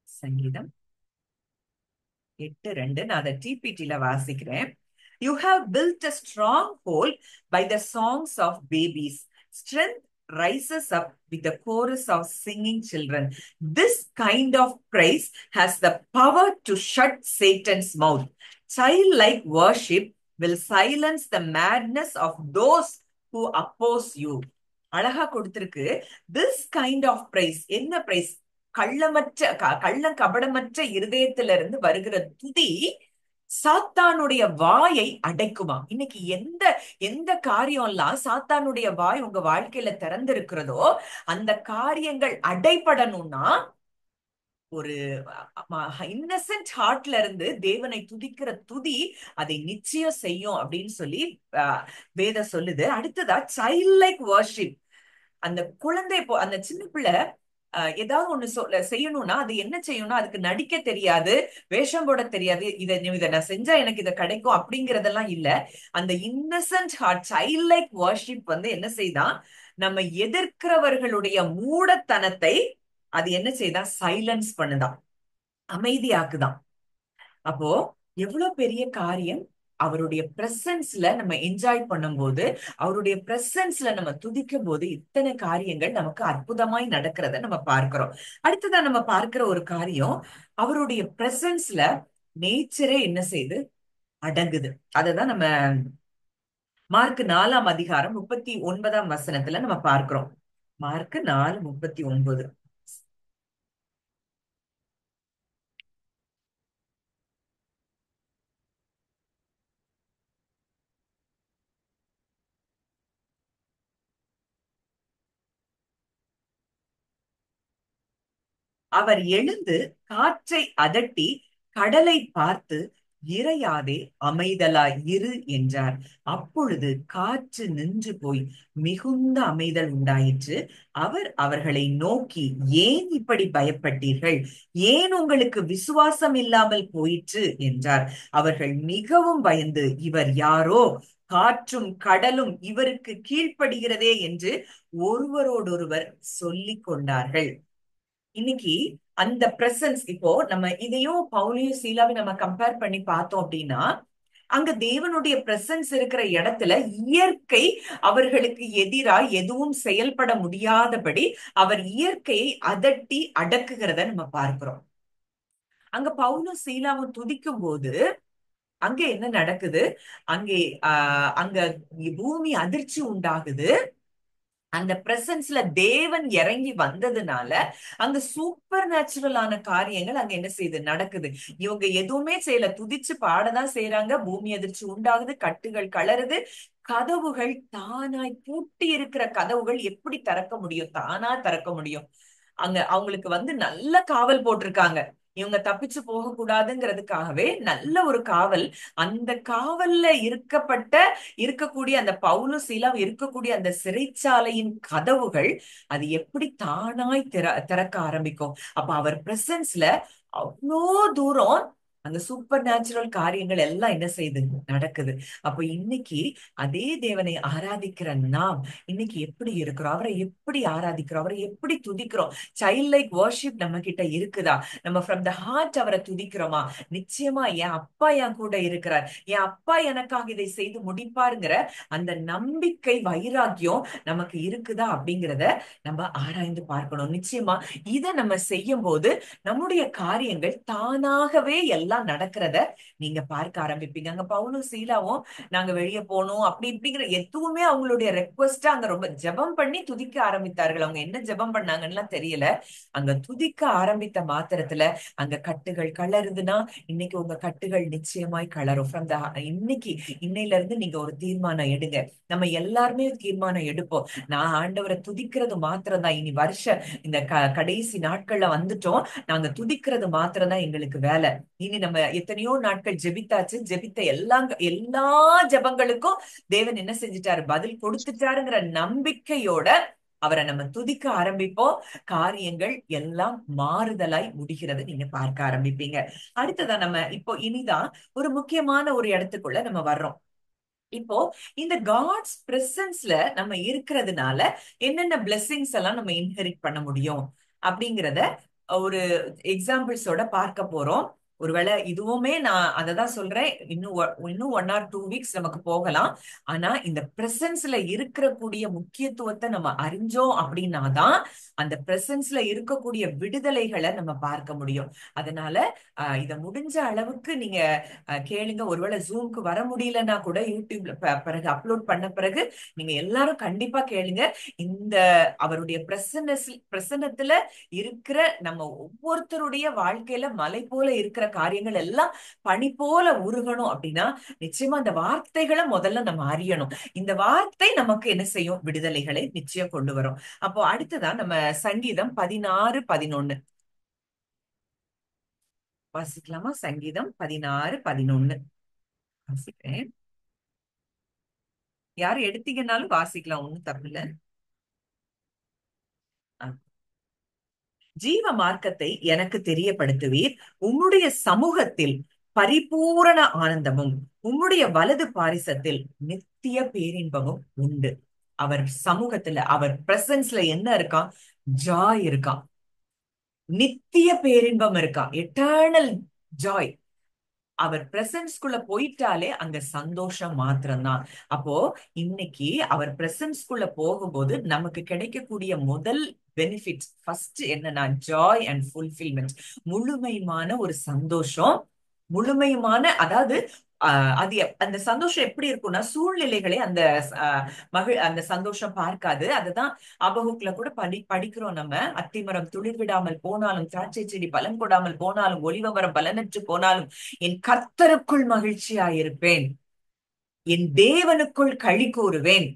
சங்கீதம் 8:2. நான் அதை டிபிடில வாசிக்கிறேன். You have built a stronghold by the songs of babies. Strength rises up with the chorus of singing children. This kind of praise has the power to shut Satan's mouth. Childlike worship will silence the madness of those who oppose you. அழகா கொடுத்திருக்கு. This kind of praise. என்ன praise? கள்ளம் கபடமற்ற இருதயத்திலிருந்து வருகிற துதி சாத்தானுடைய வாயை அடைக்குமா? இன்னைக்கு எந்த எந்த காரியம் எல்லாம் சாத்தானுடைய வாய் உங்க வாழ்க்கையில திறந்திருக்கிறதோ அந்த காரியங்கள் அடைபடணும்னா ஒரு இன்னசென்ட் ஹார்ட்ல இருந்து தேவனை துதிக்கிற துதி அதை நிச்சயம் செய்யும் அப்படின்னு சொல்லி வேதம் சொல்லுது. அடுத்ததா சைல்ட் லைக் வர்ஷிப். அந்த குழந்தை அந்த சின்ன பிள்ளை ஏதாவது ஒண்ணு செய்யணும்னா அது என்ன செய்யணும்னா அதுக்கு நடிக்க தெரியாது, வேஷம் போட தெரியாது, இதை நான் செஞ்சா எனக்கு இதை கிடைக்கும் அப்படிங்கறதெல்லாம் இல்ல. அந்த innocent heart, child like worship வந்து என்ன செய்தான், நம்ம எதிர்க்கிறவர்களுடைய மூடத்தனத்தை அது என்ன செய்தான், சைலன்ஸ் பண்ணுதான், அமைதியாக்குதான். அப்போ எவ்வளவு பெரிய காரியம்! அவருடைய பிரசன்ஸ்ல நம்ம என்ஜாய் பண்ணும்போது, அவருடைய பிரசன்ஸ்ல நம்ம துதிக்கும் போது இத்தனை காரியங்கள் நமக்கு அற்புதமாய் நடக்கிறத நம்ம பார்க்கிறோம். அடுத்ததா நம்ம பார்க்கிற ஒரு காரியம், அவருடைய பிரசன்ஸ்ல நேச்சரே என்ன செய்யுது, அடங்குது. அததான் நம்ம மார்க் 4 39 வசனத்துல நம்ம பார்க்கிறோம். மார்க் 4:39. அவர் எழுந்து காற்றை அதட்டி கடலை பார்த்து, இறையாதே, அமைதலாய் இரு என்றார். அப்பொழுது காற்று நின்று போய் மிகுந்த அமைதல் உண்டாயிற்று. அவர் அவர்களை நோக்கி, ஏன் இப்படி பயப்பட்டீர்கள்? ஏன் உங்களுக்கு விசுவாசம் இல்லாமல் போயிற்று என்றார். அவர்கள் மிகவும் பயந்து, இவர் யாரோ, காற்றும் கடலும் இவருக்கு கீழ்ப்படுகிறதே என்று ஒருவரோடொருவர் சொல்லிக் கொண்டார்கள். இன்னைக்கு அந்த பிரசன்ஸ், இப்போ நம்ம இதையும் பவுலையும் சீலாவையும் நம்ம கம்பேர் பண்ணி பார்த்தோம் அப்படின்னா, அங்க தேவனுடைய பிரசன்ஸ் இருக்கிற இடத்துல இயற்கை அவர்களுக்கு எதிராய் எதுவும் செயல்பட முடியாதபடி அவர் இயற்கையை அதட்டி அடக்குகிறத நம்ம பார்க்கிறோம். அங்க பவுலும் சீலாவும் துதிக்கும் போது அங்க என்ன நடக்குது, அங்கே அங்க பூமி அதிர்ச்சி உண்டாகுது. அந்த பிரசன்ஸ்ல தேவன் இறங்கி வந்ததுனால அங்க சூப்பர் நேச்சுரலான காரியங்கள் அங்க என்ன செய்யுது, நடக்குது. இவங்க எதுவுமே செய்யல, துதிச்சு பாடதான் செய்யறாங்க. பூமி அதிர்ச்சி உண்டாகுது, கட்டுகள் கலருது, கதவுகள் தானாய் பூட்டி இருக்கிற கதவுகள் எப்படி திறக்க முடியும், தானா திறக்க முடியும். அங்க அவங்களுக்கு வந்து நல்ல காவல் போட்டிருக்காங்க. இவங்க தப்பிச்சு போக கூடாதுங்கிறதுக்காகவே நல்ல ஒரு காவல். அந்த காவல்ல இருக்கக்கூடிய அந்த பவுலும் சீலாவும் இருக்கக்கூடிய அந்த சிறைச்சாலையின் கதவுகள் அது எப்படி தானாய் திறக்க ஆரம்பிக்கும். அப்ப அவர் பிரசன்ஸ்ல அவ்வளோ தூரம் அந்த சூப்பர் நேச்சுரல் காரியங்கள் எல்லாம் என்ன செய்யுது, நடக்குது. அப்ப இன்னைக்கு அதே தேவனை ஆராதிக்கிற நாம் இன்னைக்கு எப்படி இருக்கிறோம், அவரை எப்படி ஆராதிக்கிறோம், அவரை எப்படி துதிக்கிறோம்? சைல்ட் லைக் வர்ஷிப் நம்ம கிட்ட இருக்குதா? நம்ம ஃப்ரம் த ஹார்ட் அவரை துதிக்கிறோமா? நிச்சயமா என் அப்பா என் கூட இருக்கிறார், என் அப்பா எனக்காக இதை செய்து முடிப்பாருங்கிற அந்த நம்பிக்கை, வைராக்கியம் நமக்கு இருக்குதா அப்படிங்கிறத நம்ம ஆராய்ந்து பார்க்கணும். நிச்சயமா இதை நம்ம செய்யும் போது நம்முடைய காரியங்கள் தானாகவே எல்லாம் நடக்கிறத நீங்க பார்க்க ஆரம்பிப்பீங்க. அங்க பவுலும் சீலாவும் நாங்க வெளியே போனோம் அப்படி இப்படிங்கிற எதுவுமே அவங்களுடைய ரெக்வஸ்டா அங்க ரொம்ப ஜெபம் பண்ணி துதிக்க ஆரம்பித்தார்கள். அவங்க என்ன ஜெபம் பண்ணாங்கன்னு தெரியல. அங்க துதிக்க ஆரம்பித்த மாத்திரத்துல அங்க கட்டுகள் கலருதுன்னா, இன்னைக்கு உங்க கட்டுகள் நிச்சயமாய் கலரும். ஃப்ரம் த இன்னைக்கு, இன்னையில இருந்து நீங்க ஒரு தீர்மானம் எடுங்க. நம்ம எல்லாருமே தீர்மானம் எடுப்போம். நான் ஆண்டவரை துதிக்கிறது மாத்திரம் தான் இனி இந்த கடைசி நாட்கள்ல வந்துட்டோம், நாங்க துதிக்கிறது மாத்திரம் தான் எங்களுக்கு வேலை. இனி நம்ம எத்தனையோ நாட்கள் ஜெபித்தாச்சு, ஜெபித்த எல்லா ஜெபங்களுக்கும் தேவன் என்ன செஞ்சிட்டாரு, பதில் கொடுத்துட்டாருங்கிற நம்பிக்கையோட அவரை நம்ம துதிக்க ஆரம்பிப்போம். காரியங்கள் எல்லாம் மாறுதலாய் முடிகிறது நீங்க பார்க்க ஆரம்பிப்பீங்க. அடுத்ததான் நம்ம இப்போ இனிதான் ஒரு முக்கியமான ஒரு இடத்துக்குள்ள நம்ம வர்றோம். இப்போ இந்த காட்ஸ் பிரசன்ஸ்ல நம்ம இருக்கிறதுனால என்னென்ன பிளெஸிங்ஸ் எல்லாம் நம்ம இன்ஹெரிட் பண்ண முடியும் அப்படிங்கிறத ஒரு எக்ஸாம்பிள்ஸோட பார்க்க போறோம். ஒருவேளை இதுவுமே நான் அததான் சொல்றேன், இன்னும் 1 or 2 வீக்ஸ் நமக்கு போகலாம். ஆனா இந்த பிரசன்ஸ்ல இருக்கக்கூடிய முக்கியத்துவத்தை நம்ம அறிஞ்சோம் அப்படின்னாதான் அந்த பிரசன்ஸ்ல இருக்கக்கூடிய விடுதலைகளை நம்ம பார்க்க முடியும். அதனால இத முடிஞ்ச அளவுக்கு நீங்க கேளுங்க. ஒருவேளை ஜூம்க்கு வர முடியலன்னா கூட யூடியூப்ல பிறகு அப்லோட் பண்ண பிறகு நீங்க எல்லாரும் கண்டிப்பா கேளுங்க. இந்த அவருடைய பிரசன்னத்துல இருக்கிற நம்ம ஒவ்வொருத்தருடைய வாழ்க்கையில மலை போல இருக்கிற காரியங்கள் எல்லாம் பனி போல உருகணும் அப்படின்னா நிச்சயமா அந்த வார்த்தைகளை முதல்ல நம்ம அறியணும். இந்த வார்த்தை நமக்கு என்ன செய்யும், விடுதலைகளை நிச்சயம் கொண்டு வரும். அப்போ அடுத்ததான் நம்ம சங்கீதம் 16:11 வாசிக்கலாமா? சங்கீதம் 16:11 வாசிக்கிறேன். யாரும் எடுத்தீங்கன்னாலும் வாசிக்கலாம், ஒண்ணும் தப்பு இல்ல. ஜீவ மார்க்கத்தை எனக்கு தெரியப்படுத்துவீர். உம்முடைய சமூகத்தில் பரிபூரண ஆனந்தமும் உம்முடைய வலது பாரிசத்தில் நித்திய பேரின்பமும் உண்டு. அவர் சமூகத்துல, அவர் பிரசன்ஸ்ல என்ன இருக்கான்? ஜாய் இருக்கான், நித்திய பேரின்பம் இருக்கான், எட்டர்னல் ஜாய். அவர் பிரசன்ஸ்குள்ள போயிட்டாலே அங்க சந்தோஷம் மாத்திரம்தான். அப்போ இன்னைக்கு அவர் பிரசன்ஸ்குள்ள போகும்போது நமக்கு கிடைக்கக்கூடிய முதல் பெனிஃபிட் ஃபர்ஸ்ட் என்னன்னா ஜாய் அண்ட் ஃபுல்ஃபில்மெண்ட். முழுமையான ஒரு சந்தோஷம், முழுமையான, அதாவது அது அந்த சந்தோஷம் எப்படி இருக்கும்னா, சூழ்நிலைகளை அந்த அந்த சந்தோஷம் பார்க்காது. அதுதான் அபகுக்ல கூட படிக்கிறோம் நம்ம. அத்திமரம் துளிர் விடாமல் போனாலும், திராட்சை செடி பலன் கொடாமல் போனாலும், ஒலிவ மரம் பலனற்று போனாலும், என் கர்த்தருக்குள் மகிழ்ச்சியாயிருப்பேன், என் தேவனுக்குள் களி கூறுவேன்.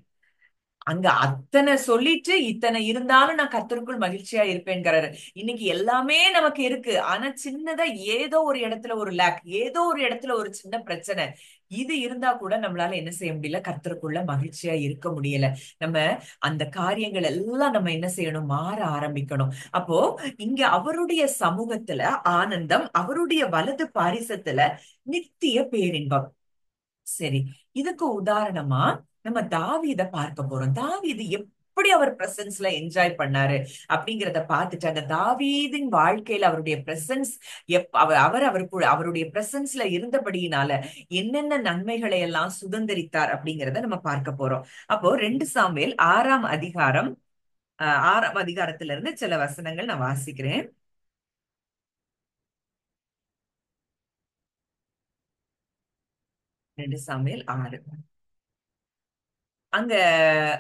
அங்க அத்தனை சொல்லிட்டு இத்தனை இருந்தாலும் நான் கர்த்தருக்குள் மகிழ்ச்சியா இருப்பேன்கிறாரு. இன்னைக்கு எல்லாமே நமக்கு இருக்கு, ஆனா சின்னதா ஏதோ ஒரு இடத்துல ஒரு லேக், ஏதோ ஒரு இடத்துல ஒரு சின்ன பிரச்சனை, இது இருந்தா கூட நம்மளால என்ன செய்ய முடியல? கர்த்தருக்குள்ள மகிழ்ச்சியா இருக்க முடியல. நம்ம அந்த காரியங்கள் எல்லாம் நம்ம என்ன செய்யணும்? மாற ஆரம்பிக்கணும். அப்போ இங்க அவருடைய சமூகத்துல ஆனந்தம், அவருடைய வலது பாரிசத்துல நித்திய பேரின்பம். சரி, இதுக்கு உதாரணமா நம்ம தாவீத பார்க்க போறோம். தாவீது எப்படி அவர் பிரசன்ஸ்ல என்ஜாய் பண்ணாரு அப்படிங்கிறத பார்த்துட்டு, அந்த தாவீதின் வாழ்க்கையில அவருடைய பிரசன்ஸ் அவருக்குள்ள அவருடைய பிரசன்ஸ்ல இருந்தபடியினால என்னென்ன நன்மைகளை எல்லாம் சுதந்திரித்தார் அப்படிங்கிறத நம்ம பார்க்க போறோம். அப்போ 2 சாமுவேல் 6ஆம் அதிகாரம், 6ஆம் அதிகாரத்துல இருந்து சில வசனங்கள் நான் வாசிக்கிறேன். 2 சாமுவேல் 6. அங்க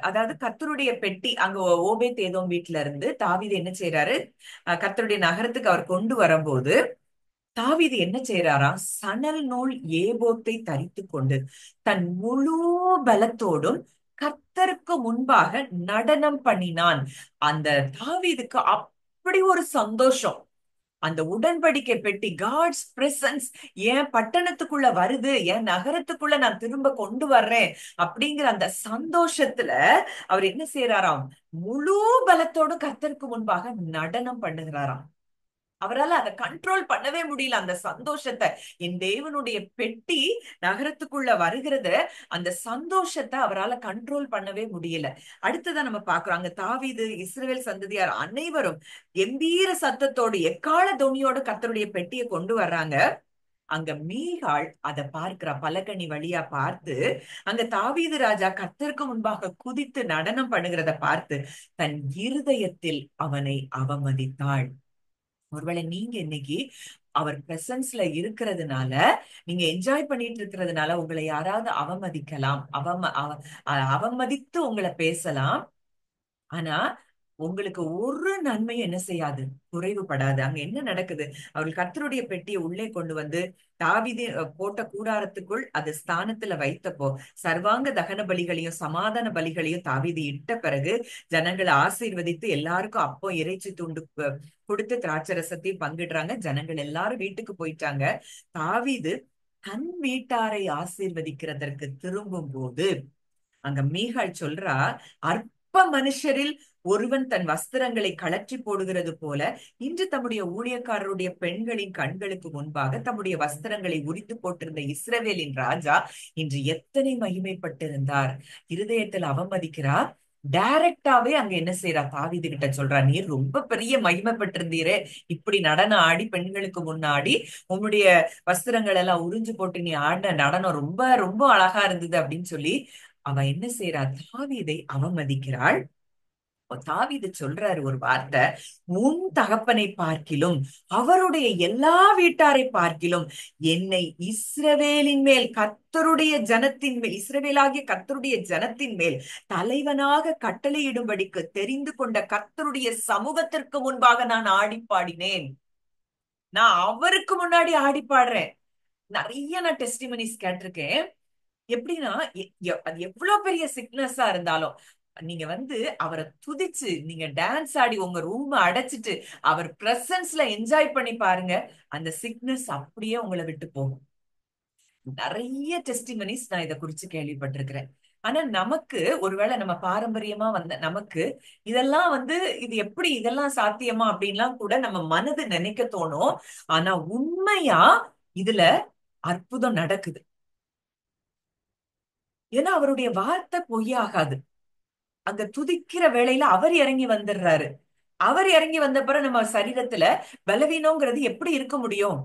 அதாவது கர்த்தருடைய பெட்டி அங்க ஓபேத் ஏதோம் வீட்டுல இருந்து தாவீது என்ன செய்யறாரு? கர்த்தருடைய நகரத்துக்கு அவர் கொண்டு வரும்போது தாவீது என்ன செய்யறாராம்? சணல் நூல் ஏபோத்தை தரித்து கொண்டு தன் முழு பலத்தோடும் கர்த்தருக்கு முன்பாக நடனம் பண்ணினான். அந்த தாவீதுக்கு அப்படி ஒரு சந்தோஷம். அந்த உடன்படிக்கை பெட்டி, காட்ஸ் பிரசன்ஸ் என் பட்டணத்துக்குள்ள வருது, என் நகரத்துக்குள்ள நான் திரும்ப கொண்டு வர்றேன் அப்படிங்கிற அந்த சந்தோஷத்துல அவர் என்ன செய்யறாராம்? முழு பலத்தோடு கர்த்தருக்கு முன்பாக நடனம் பண்ணுகிறாராம். அவரால் அதை கண்ட்ரோல் பண்ணவே முடியல, அந்த சந்தோஷத்தை. என் தேவனுடைய பெட்டி நகரத்துக்குள்ள வருகிறத, அந்த சந்தோஷத்தை அவரால் கண்ட்ரோல் பண்ணவே முடியல. அடுத்ததான் நம்ம பாக்குறோம், அங்க தாவீது, இஸ்ரவேல் சந்ததியார் அனைவரும் கம்பீர சத்தத்தோடு எக்கால தொனியோடு கர்த்தருடைய பெட்டியை கொண்டு வர்றாங்க. அங்க மீகாள் அதை பார்க்கிறா, பலகனி வழியா பார்த்து அங்க தாவீது ராஜா கர்த்தருக்கு முன்பாக குதித்து நடனம் பண்ணுகிறத பார்த்து தன் இருதயத்தில் அவனை அவமதித்தாள். ஒருவேளை நீங்க இன்னைக்கு அவர் பிரசன்ஸ்ல இருக்கிறதுனால, நீங்க என்ஜாய் பண்ணிட்டு இருக்கிறதுனால உங்களை யாராவது அவமதிக்கலாம், அவமதித்து உங்களை பேசலாம். ஆனா உங்களுக்கு ஒரு நன்மையும் என்ன செய்யாது? குறைவுபடாது. அங்க என்ன நடக்குது? அவர்கள் கர்த்தருடைய பெட்டியை உள்ளே கொண்டு வந்து தாவீது போட்ட கூடாரத்துக்குள் அது ஸ்தானத்துல வைத்தப்போ சர்வாங்க தகன பலிகளையும் சமாதான பலிகளையும் தாவீது இட்ட பிறகு ஜனங்களை ஆசீர்வதித்து எல்லாருக்கும் அப்போ இறைச்சி துண்டு கொடுத்து திராட்சரசத்தையும் பங்கிடுறாங்க. ஜனங்கள் எல்லாரும் வீட்டுக்கு போயிட்டாங்க. தாவீது தன் வீட்டாரை ஆசீர்வதிக்கிறதற்கு திரும்பும் போது அங்க மீகாள் சொல்றா, அற்ப மனுஷரில் ஒருவன் தன் வஸ்திரங்களை கழற்றி போடுகிறது போல இன்று தம்முடைய ஊழியக்காரருடைய பெண்களின் கண்களுக்கு முன்பாக தம்முடைய வஸ்திரங்களை உரித்து போட்டிருந்த இஸ்ரவேலின் ராஜா இன்று எத்தனை மகிமைப்பட்டிருந்தார். இருதயத்தில் அவமதிக்கிறார். டைரக்டாவே அங்க என்ன செய்யறா? தாவீது கிட்ட சொல்றா, நீர் ரொம்ப பெரிய மகிமைப்பட்டிருந்தீரே, இப்படி நடனம் ஆடி பெண்களுக்கு முன்னாடி உன்னுடைய வஸ்திரங்கள் எல்லாம் உறிஞ்சு போட்டு நீ ஆடின நடனம் ரொம்ப ரொம்ப அழகா இருந்தது அப்படின்னு சொல்லி அவ என்ன செய்யறா? தாவீதை அவமதிக்கிறாள். தாவீது சொல்றாரு ஒரு வார்த்தை, உன் தகப்பனை பார்க்கிலும் அவருடைய எல்லா வீட்டாரை பார்க்கிலும் என்னை இஸ்ரவேலின் மேல், கர்த்தருடைய ஜனத்தின் மேல், இஸ்ரவேலாகிய கர்த்தருடைய ஜனத்தின் மேல் தலைவனாக கட்டளையிடும்படிக்கு தெரிந்து கொண்ட கர்த்தருடைய சமூகத்திற்கு முன்பாக நான் ஆடி பாடினேன். நான் அவருக்கு முன்னாடி ஆடி பாடுறேன். நிறைய நான் டெஸ்டிமனிஸ் கேட்டிருக்கேன். எப்படின்னா அது எவ்வளவு பெரிய சிக்னஸா இருந்தாலும் நீங்க அவரை துதிச்சு நீங்க டான்ஸ் ஆடி உங்க ரூம் அடைச்சிட்டு அவர் பிரசன்ஸ்ல என்ஜாய் பண்ணி பாருங்க, அந்த சிக்னஸ் அப்படியே உங்களை விட்டு போகும். நிறைய டெஸ்டிமனிஸ் நான் இதை குறிச்சு கேள்விப்பட்டிருக்கிறேன். ஆனா நமக்கு ஒருவேளை நம்ம பாரம்பரியமா வந்த நமக்கு இதெல்லாம் இது எப்படி இதெல்லாம் சாத்தியமா அப்படின்லாம் கூட நம்ம மனது நினைக்க தோணும். ஆனா உண்மையா இதுல அற்புதம் நடக்குது. ஏன்னா அவருடைய வார்த்தை பொய்யாகாது. அங்க துதிக்கிற வேளையில அவர் இறங்கி வந்துடுறாரு. அவர் இறங்கி வந்த பிறகு நம்ம சரீரத்துல பலவீனங்கிறது எப்படி இருக்க முடியும்?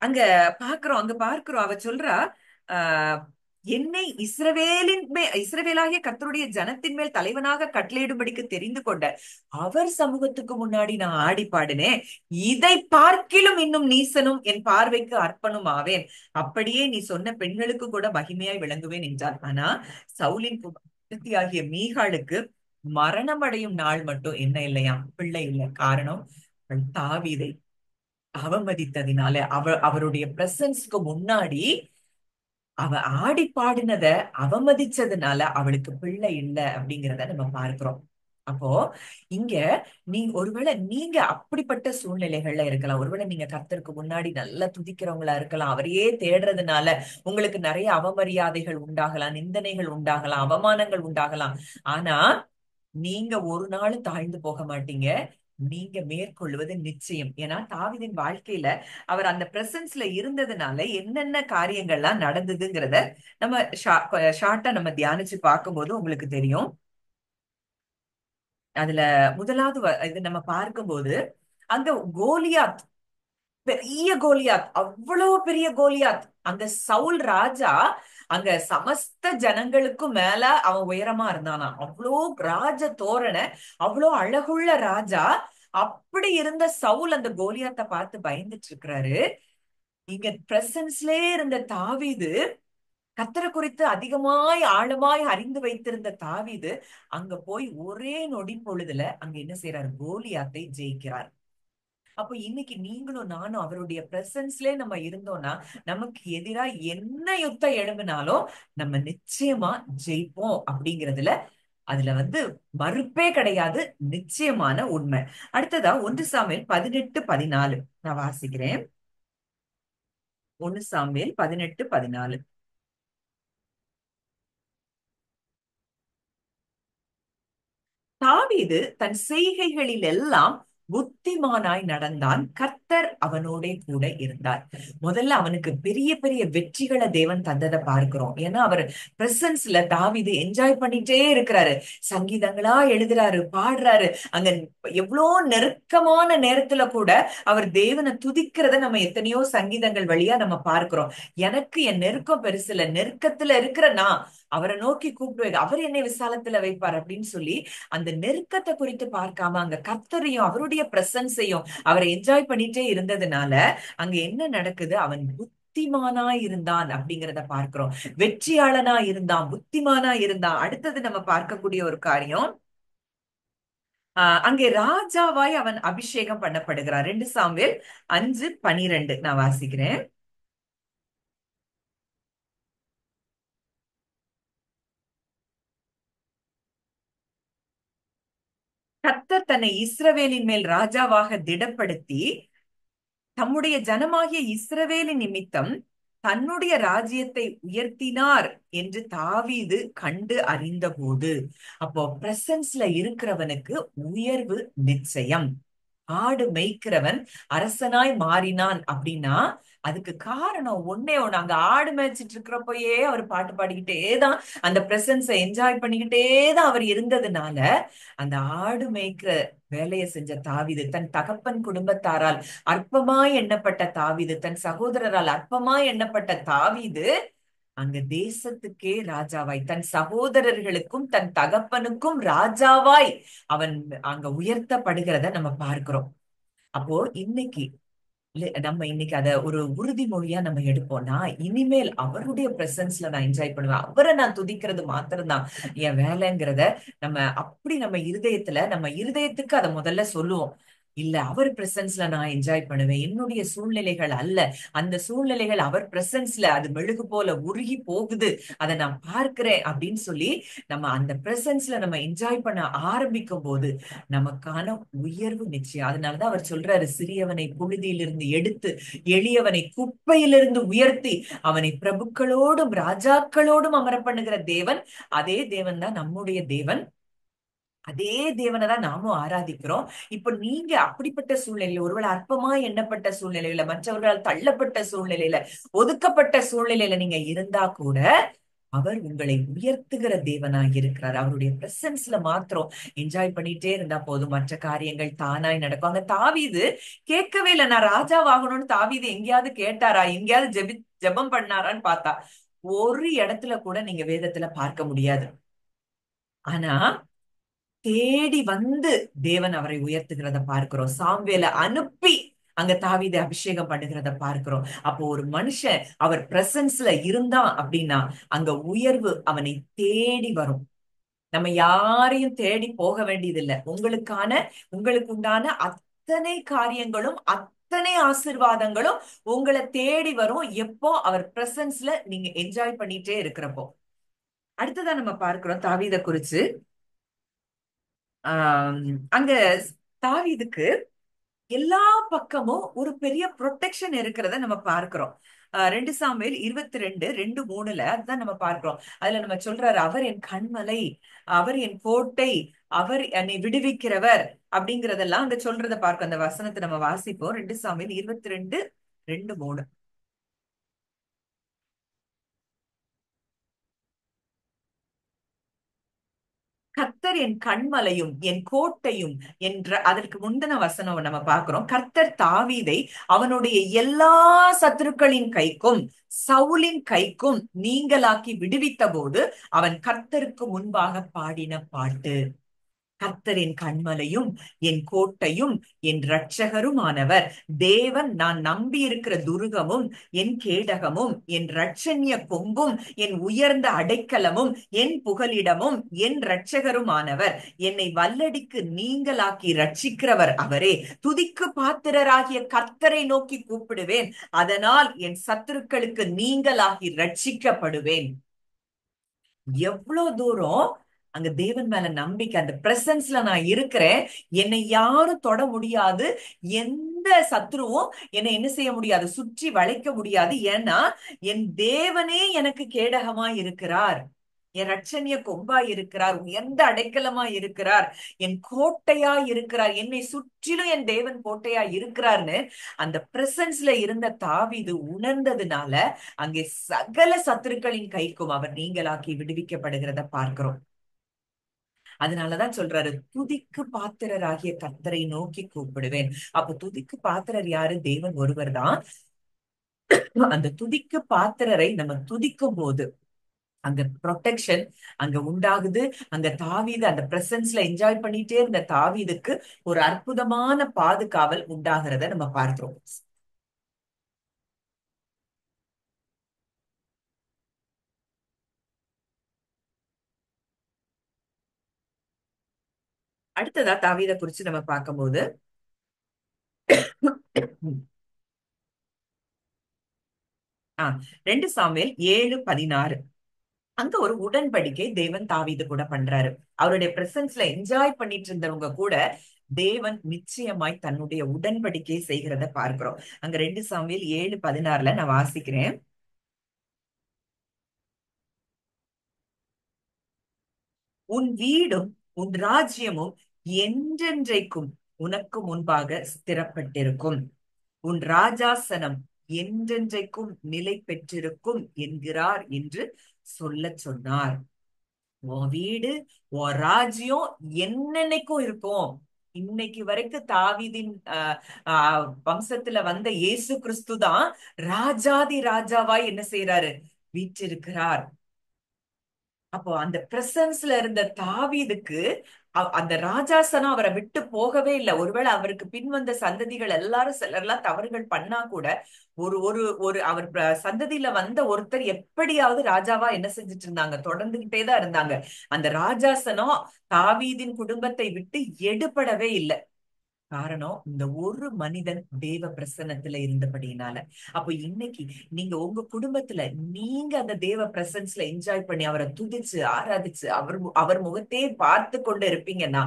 அங்க அங்க பார்க்கிறோம். அவ சொல்றா, ஆஹ் என்னை இஸ்ரவேலாகிய கர்த்தருடைய ஜனத்தின் மேல் தலைவனாக கட்டளையிடும்படிக்கு தெரிந்து கொண்ட அவர் சமூகத்துக்கு முன்னாடி நான் ஆடி பாடினேன். இதை பார்க்கிலும் இன்னும் நீசனும் என் பார்வைக்கு அர்ப்பணும் ஆவேன். அப்படியே நீ சொன்ன பெண்களுக்கு கூட மகிமையாய் விளங்குவேன் என்றார். ஆனா சவுலின் குமாரத்தியாகிய மீகாளுக்கு மரணம் அடையும் நாள் மட்டும் என்ன இல்லையா? பிள்ளை இல்லை. காரணம், அவள் தாவீதை அவமதித்ததினால, அவருடைய பிரசன்ஸ்க்கு முன்னாடி அவ ஆடி பாடினத அவமதிச்சதுனால அவளுக்கு பிள்ளை இல்லை அப்படிங்கிறத நம்ம பார்க்கிறோம். அப்போ இங்க ஒருவேளை நீங்க அப்படிப்பட்ட சூழ்நிலைகள்ல இருக்கலாம். ஒருவேளை நீங்க கர்த்தருக்கு முன்னாடி நல்லா துதிக்கிறவங்களா இருக்கலாம். அவரையே தேடுறதுனால உங்களுக்கு நிறைய அவமரியாதைகள் உண்டாகலாம், நிந்தனைகள் உண்டாகலாம், அவமானங்கள் உண்டாகலாம். ஆனா நீங்க ஒரு நாளும் தாழ்ந்து போக மாட்டீங்க. நீங்க மேற்கொள்வது நிச்சயம். ஏன்னா தாவீதின் வாழ்க்கையில அவர் அந்த பிரசன்ஸ்ல இருந்ததுனால என்னென்ன காரியங்கள்லாம் நடந்ததுங்கிறத நம்ம ஷார்ட்டா நம்ம தியானிச்சு பார்க்கும்போது உங்களுக்கு தெரியும். அதுல முதலாவது இது நம்ம பார்க்கும்போது அங்க கோலியாத், பெரிய கோலியாத், அவ்வளவு பெரிய கோலியாத். அந்த சவுல் ராஜா அங்க சமஸ்த ஜனங்களுக்கும் மேல அவன் உயரமா இருந்தானா. அவ்வளோ ராஜ தோரண, அவ்வளோ அழகுள்ள ராஜா. அப்படி இருந்த சவுல் அந்த கோலியாத்தை பார்த்து பயந்துட்டு இருக்கிறாரு. இங்க பிரசன்ஸ்லயே இருந்த தாவீது, கர்த்தரை குறித்து அதிகமாய் ஆழமாய் அறிந்து வைத்திருந்த தாவீது அங்க போய் ஒரே நொடி பொழுதுல அங்க என்ன செய்யறாரு? கோலியாத்தை ஜெயிக்கிறார். அப்போ இன்னைக்கு நீங்களும் நானும் அவருடைய பிரசன்ஸ்ல நம்ம இருந்தோம்னா நமக்கு எதிரா என்ன யுத்தம் எழும்பினாலும் நம்ம நிச்சயமா ஜெயிப்போம் அப்படிங்கிறதுல அதுல மறுப்பே கிடையாது. நிச்சயமான உண்மை. அடுத்ததா 1 சாமுவேல் 18:14 நான் வாசிக்கிறேன். 1 சாமுவேல் 18:14. தாவீது தன் செய்கைகளில் எல்லாம் புத்திமானாய் நடந்தான். கர்த்தர் அவனோட கூட இருந்தார். முதல்ல அவனுக்கு பெரிய பெரிய வெற்றிகளை தேவன் தந்ததை பார்க்கிறோம். ஏன்னா அவர் பிரசன்ஸ்ல தாவீது என்ஜாய் பண்ணிட்டே இருக்கிறாரு. சங்கீதங்களா எழுதுறாரு, பாடுறாரு. அங்க எவ்வளோ நெருக்கமான நேரத்துல கூட அவர் தேவனை துதிக்கிறத நம்ம எத்தனையோ சங்கீதங்கள் வழியா நம்ம பார்க்கிறோம். எனக்கு என் நெருக்கம் பெருசுல, நெருக்கத்துல இருக்கிற நான் அவரை நோக்கி கூப்பிடுவேன், அவர் என்னை விசாலத்துல வைப்பார் அப்படின்னு சொல்லி அந்த நெருக்கத்தை குறித்து பார்க்காம அங்க கர்த்தரையும் அவருடைய பிரசன்ஸையும் அவரை என்ஜாய் பண்ணிட்டே இருந்ததுனால அங்க என்ன நடக்குது? அவன் புத்திமானா இருந்தான் அப்படிங்கிறத பார்க்கிறோம். வெற்றியாளனா இருந்தான், புத்திமானா இருந்தான். அடுத்தது நம்ம பார்க்கக்கூடிய ஒரு காரியம், அங்கே ராஜாவாய் அவன் அபிஷேகம் பண்ணப்படுகிறான். 2 சாமுவேல் 5:12 நான் வாசிக்கிறேன். கர்த்தர் தன்னை இஸ்ரவேலின் மேல் ராஜாவாக திடப்படுத்தி தம்முடைய ஜனமாகிய இஸ்ரவேலின் நிமித்தம் தன்னுடைய ராஜ்யத்தை உயர்த்தினார் என்று தாவீது கண்டு அறிந்தபோது, அப்போ பிரசன்ஸ்ல இருக்கிறவனுக்கு உயர்வு நிச்சயம். ஆடு மேய்க்கிறவன் அரசனாய் மாறினான் அப்படின்னா அதுக்கு காரணம் ஒன்னே ஒண்ணு. அங்க ஆடு மேய்ச்சிட்டு இருக்கிறப்பயே அவர் பாட்டு பாடிக்கிட்டே தான் அந்த பிரசன்ஸை என்ஜாய் பண்ணிக்கிட்டே தான் அவர் இருந்ததுனால அந்த ஆடு மேய்க்கிற வேலையை செஞ்ச தாவீது, தன் தகப்பன் குடும்பத்தாரால் அற்பமாய் எண்ணப்பட்ட தாவீது, தன் சகோதரரால் அற்பமாய் எண்ணப்பட்ட தாவீது அங்க தேசத்துக்கே ராஜாவாய், தன் சகோதரர்களுக்கும் தன் தகப்பனுக்கும் ராஜாவாய் அவன் அங்க உயர்த்தப்படுகிறத நம்ம பார்க்கிறோம். அப்போ இன்னைக்கு நம்ம இன்னைக்கு அத ஒரு உறுதிமொழியா நம்ம எடுப்போம்னா, இனிமேல் அவருடைய பிரசன்ஸ்ல நான் என்ஜாய் பண்ணுவேன், அவரை நான் துதிக்கிறது மாத்திரம்தான் என் வேலைங்கிறத நம்ம அப்படி நம்ம இருதயத்துக்கு அதை முதல்ல சொல்லுவோம். இல்ல அவர் பிரசன்ஸ்ல நான் என்ஜாய் பண்ணுவேன், என்னுடைய சூழ்நிலைகள் அல்ல. அந்த சூழ்நிலைகள் அவர் பிரசன்ஸ்ல அது மெழுகு போல உருகி போகுது, அதை நான் பார்க்கிறேன் அப்படின்னு சொல்லி நம்ம அந்த பிரசன்ஸ்ல நம்ம என்ஜாய் பண்ண ஆரம்பிக்கும் போது நமக்கான உயர்வு நிச்சயம். அதனாலதான் அவர் சொல்றாரு, சிறியவனை புழுதியிலிருந்து எடுத்து எளியவனை குப்பையிலிருந்து உயர்த்தி அவனை பிரபுக்களோடும் ராஜாக்களோடும் அமர பண்ணுகிற தேவன், அதே தேவன் தான் நம்முடைய தேவன். அதே தேவனை தான் நாமும் ஆராதிக்கிறோம். இப்ப நீங்க அப்படிப்பட்ட சூழ்நிலையில, ஒருவேளை அற்பமா எண்ணப்பட்ட சூழ்நிலையில, மற்றவர்களால் தள்ளப்பட்ட சூழ்நிலையில, ஒதுக்கப்பட்ட சூழ்நிலையில நீங்க இருந்தா கூட அவர் உங்களை உயர்த்துகிற தேவனாய் இருக்கிறார். அவருடைய பிரசன்ஸ்ல மாத்திரம் என்ஜாய் பண்ணிட்டே இருந்தா போதும், மற்ற காரியங்கள் தானாய் நடக்கும். அங்க தாவீது கேட்கவே இல்லை, நான் ராஜாவாகணும்னு தாவீது எங்கேயாவது கேட்டாரா, எங்கேயாவது ஜெபம் பண்ணாரான்னு பார்த்தா ஒரு இடத்துல கூட நீங்க வேதத்துல பார்க்க முடியாது. ஆனா தேடி வந்து தேவன் அவரை உயர்த்துகிறத பார்க்கிறோம். சாமுவேலை அனுப்பி அங்க தாவீதை அபிஷேகம் பண்ணுகிறத பார்க்கிறோம். அப்போ ஒரு மனுஷன் அவர் பிரசன்ஸ்ல இருந்தான் அப்படின்னா அங்க உயர்வு அவனை தேடி வரும். நம்ம யாரையும் தேடி போக வேண்டியதில்லை. உங்களுக்கு உண்டான அத்தனை காரியங்களும் அத்தனை ஆசீர்வாதங்களும் உங்களை தேடி வரும். எப்போ அவர் பிரசன்ஸ்ல நீங்க என்ஜாய் பண்ணிட்டே இருக்கிறப்போ. அடுத்ததான் நம்ம பார்க்கிறோம் தாவீதை குறிச்சு. ஆஹ் அங்க தாவீதுக்கு எல்லா பக்கமும் ஒரு பெரிய ப்ரொடெக்ஷன் இருக்கிறத நம்ம பார்க்கிறோம். 2 சாமுவேல் 22:2-3 அதுதான் நம்ம பார்க்கிறோம். அதுல நம்ம சொல்றாரு, அவர் என் கண்மலை, அவர் என் கோட்டை, அவர் என்னை விடுவிக்கிறவர் அப்படிங்கறதெல்லாம் அங்க சொல்றத பார்க்கிறோம். அந்த வசனத்தை நம்ம வாசிப்போம். 2 சாமுவேல் 22:2-3. கர்த்தர் என் கண்மலையும் என் கோட்டையும் என்ற அதற்கு முந்தின வசனம் நம்ம பார்க்கிறோம். கர்த்தர் தாவீதை அவனுடைய எல்லா சத்துருக்களின் கைக்கும் சவுலின் கைக்கும் நீங்களாக்கி விடுவித்த போது அவன் கர்த்தருக்கு முன்பாக பாடின பாட்டு. கர்த்தரின் கண்மலையும் என் கோட்டையும் என் இரட்சகருமானவர், தேவன் நான் நம்பி இருக்கிற துருகமும் என் கேடகமும் என் இரட்சண்ய கொம்பும் என் உயர்ந்த அடைக்கலமும் என் புகலிடமும் என் இரட்சகருமானவர், என்னை வல்லடிக்கு நீங்களாக்கி ரட்சிக்கிறவர் அவரே. துதிக்கு பாத்திரராகிய கர்த்தரை நோக்கி கூப்பிடுவேன், அதனால் என் சத்துருக்களுக்கு நீங்களாகி ரட்சிக்கப்படுவேன். எவ்வளவு தூரம் அங்க தேவன் மேல நம்பிக்கை. அந்த பிரசன்ஸ்ல நான் இருக்கிறேன், என்னை யாரும் தொட முடியாது, எந்த சத்ருவும் என்னை என்ன செய்ய முடியாது, சுற்றி வளைக்க முடியாது. ஏன்னா என் தேவனே எனக்கு கேடகமா இருக்கிறார், என் ரட்சணிய கொம்பா இருக்கிறார், உயர்ந்த அடைக்கலமா இருக்கிறார், என் கோட்டையா இருக்கிறார், என்னை சுற்றிலும் என் தேவன் கோட்டையா இருக்கிறார்னு அந்த பிரசன்ஸ்ல இருந்த தாவீது உணர்ந்ததுனால அங்கே சகல சத்துருக்களின் கைக்கும் அவர் நீங்களாக்கி விடுவிக்கப்படுகிறத பார்க்கிறோம். அதனாலதான் சொல்றாரு, துதிக்கு பாத்திரராகிய கர்த்தரை நோக்கி கூப்பிடுவேன். அப்ப துதிக்கு பாத்திரர் யாரு? தேவன் ஒருவர் தான். அந்த துதிக்கு பாத்திரரை நம்ம துதிக்கும் போது அங்க ப்ரொடெக்ஷன் அங்க உண்டாகுது. அங்க தாவீது அந்த பிரசன்ஸ்ல என்ஜாய் பண்ணிட்டே இருந்த தாவீதுக்கு ஒரு அற்புதமான பாதுகாவல் உண்டாகிறத நம்ம பார்க்கிறோம். அடுத்ததா தாவீதை குறிச்சு நம்ம பார்க்கும்போது 2 சாமுவேல் 7:16 அங்க ஒரு உடன்படிக்கை தேவன் தாவீது கூட பண்றாரு. அவருடைய பிரசன்ஸ்ல என்ஜாய் பண்ணிட்டு இருந்தவங்க கூட தேவன் நிச்சயமாய் தன்னுடைய உடன்படிக்கை செய்கிறத பார்க்கிறோம். அங்க 2 சாமுவேல் 7:16 நான் வாசிக்கிறேன். உன் வீடும் உன் ராஜ்யமும் என்றென்றைக்கும் உனக்கு முன்பாக ஸ்திரப்பட்டிருக்கும், உன் ராஜாசனம் என்றென்றைக்கும் நிலை பெற்றிருக்கும் என்கிறார் என்று சொல்ல சொன்னார். உன் வீடு உன் ராஜ்யம் என்னன்னைக்கும் இருக்கும். இன்னைக்கு வரைக்கும் தாவீதின் வம்சத்துல வந்த இயேசு கிறிஸ்து தான் ராஜாதி ராஜாவாய் என்ன செய்யறாரு, வீற்றிருக்கிறார். அப்போ அந்த பிரசன்ஸ்ல இருந்த தாவீதுக்கு அந்த ராஜாசனம் அவரை விட்டு போகவே இல்லை. ஒருவேளை அவருக்கு பின் வந்த சந்ததிகள் எல்லாரும் சிலர்லாம் தவறுகள் பண்ணா கூட ஒரு ஒரு ஒரு அவர் சந்ததியில வந்த ஒருத்தர் எப்படியாவது ராஜாவா என்ன செஞ்சுட்டு இருந்தாங்க, தொடர்ந்துகிட்டே தான் இருந்தாங்க. அந்த ராஜாசனம் தாவீதின் குடும்பத்தை விட்டு எடுபடவே இல்லை. காரணம் இந்த ஒரு மனிதன் தேவ பிரசன்னத்துல இருந்தபடியினால. அப்போ இன்னைக்கு நீங்க உங்க குடும்பத்துல நீங்க அந்த தேவ பிரசன்ஸ்ல என்ஜாய் பண்ணி அவரை துதிச்சு ஆராதிச்சு அவர் முகத்தையே பார்த்து கொண்டு இருப்பீங்கன்னா,